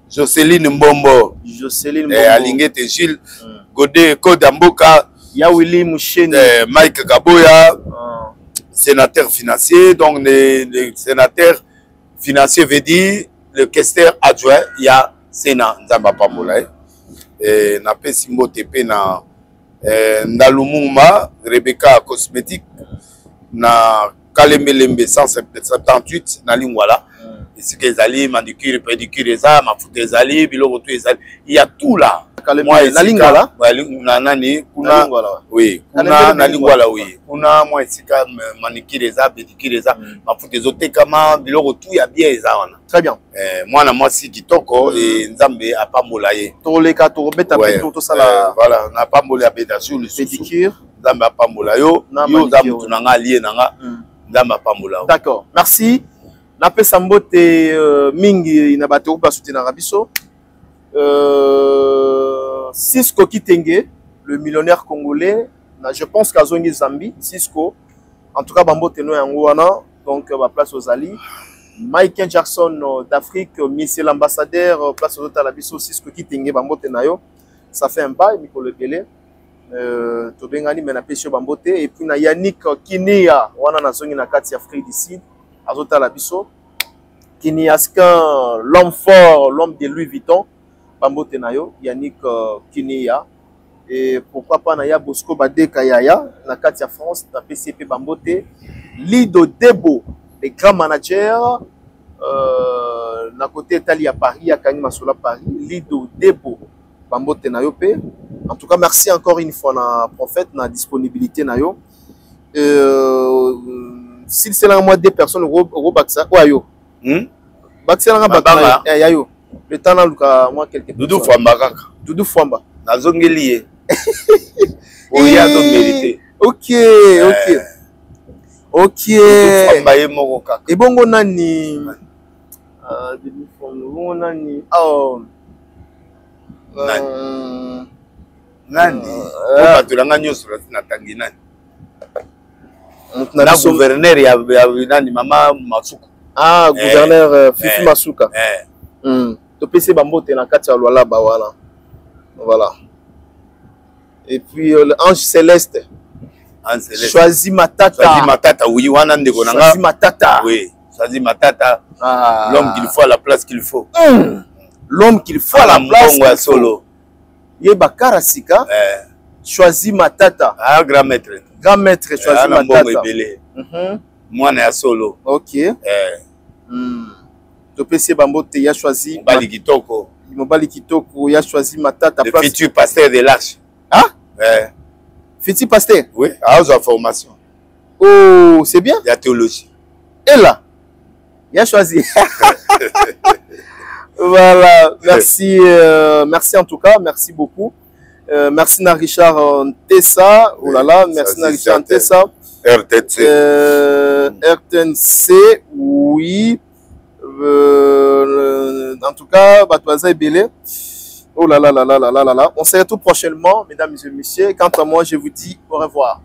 Jocelyne Mbombo. Jocelyne Mbombo. Alingete Gilles. Godé Kodamboka. Yawili Moucheni. Mike Gaboya. Sénateur financier. Donc, le sénateur financier veut dire le questeur adjoint. Il y a Sénat. Nzamba Pambola. Na Pesimbo Tepe na Ndalumuma. Rebecca Cosmétique. Na Kalemelembe 178. Na Lingwala. Ici que les manucure, pédicure, les armes, les alliés, il y a tout là. Moi, la lingala, oui, na lingala, oui. Kuna moi ici manucure, les armes, pédicure, les armes, ma foute des hôtels, comment, biloko tout, il y a bien les armes. Très bien. Moi, na moi si qui toko et Nzambe a pas molaye. Tolé ka torobeta tout ça là. Voilà, n'a pas molé bêta sur le pédicure. Nzambe a pas molayo. Yo Nzambe tunanga lié nanga. Nzambe a pas molayo. D'accord. Merci. Napé Sambote mingi na bato ba soutenir Rabiso. Cisco Kitenge, le millionnaire congolais, je pense qu'à Zongi Zambi, Cisco, en tout cas Bambote no yango wana, donc place aux Ali. Michael Jackson d'Afrique, Monsieur l'ambassadeur, place aux autres à la biso, Cisco qui tingue bambote nayo. Ça fait un bail, Miko le Belé. Tobengani mena pesio bambote. Et puis na Yannick Kinia, wana na zongi na kati Afrique du Sud, azota la biso. Kiniaskan, l'homme fort, l'homme de Louis Vuitton, bambote nayo, Yannick Kinia. Et pourquoi pas Naya Bosco Bade Kayaya, na Katia France, na PCP Bambote, Lido Debo, les grands managers, na côté Italie à Paris, à Kanima Sola Paris, Lido Debo, Bambote Nayope. En tout cas, merci encore une fois na prophète, na disponibilité Nayo. S'il c'est là moi des personnes, Robaksa, Wayo. Baksa là, Baksa, Yayo. Le temps là, moi quelques Doudou Famba. Doudou Famba. Nazongelié. Oui, a donc mérité. Ok. Et bon, on a ni. Nani. Batulanga nyusu na tangi nani. Na gouverneur ya nani mama Masuka. Ah, gouverneur Fifi Masuka. To PC Bambote na kati ya Luala ba wala. Voilà. Et puis l'ange céleste. Choisi Matata. Choisi Matata, oui, wana ndeko nanga. Choisi Matata. Oui, choisi Matata. L'homme qu'il faut à la place qu'il faut. L'homme qu'il faut à la place qu'il faut. Solo. Yeba Karasika. Choisi Matata. Ah, grand maître. Grand maître, choisi Matata. Moi, na solo. Ok. To PC Bambote ya choisi. Mobali Kitoko. Mobali Kitoko ya choisi Matata. Le futur pasteur de l'Arche. Ah? Futur pasteur? Oui, à sa formation. Oh, c'est bien. La théologie. Et là, il a choisi. Voilà, merci, merci en tout cas, merci beaucoup. Merci à Richard Ntessa. Oh là là, merci à Richard Ntessa. RTNC. RTNC, oui. En tout cas, Batouaza et Belé. Oh là là là là là là là là. On se retrouve prochainement, mesdames et messieurs. Quant à moi, je vous dis au revoir.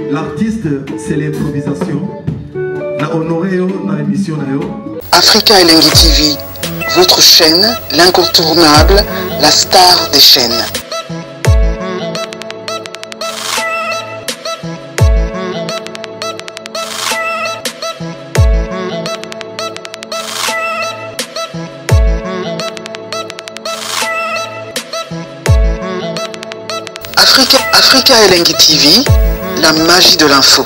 L'artiste, c'est l'improvisation. Na honoré dans l'émission. Africa Elengi TV, votre chaîne, l'incontournable, la star des chaînes. Africa Elengi TV, la magie de l'info.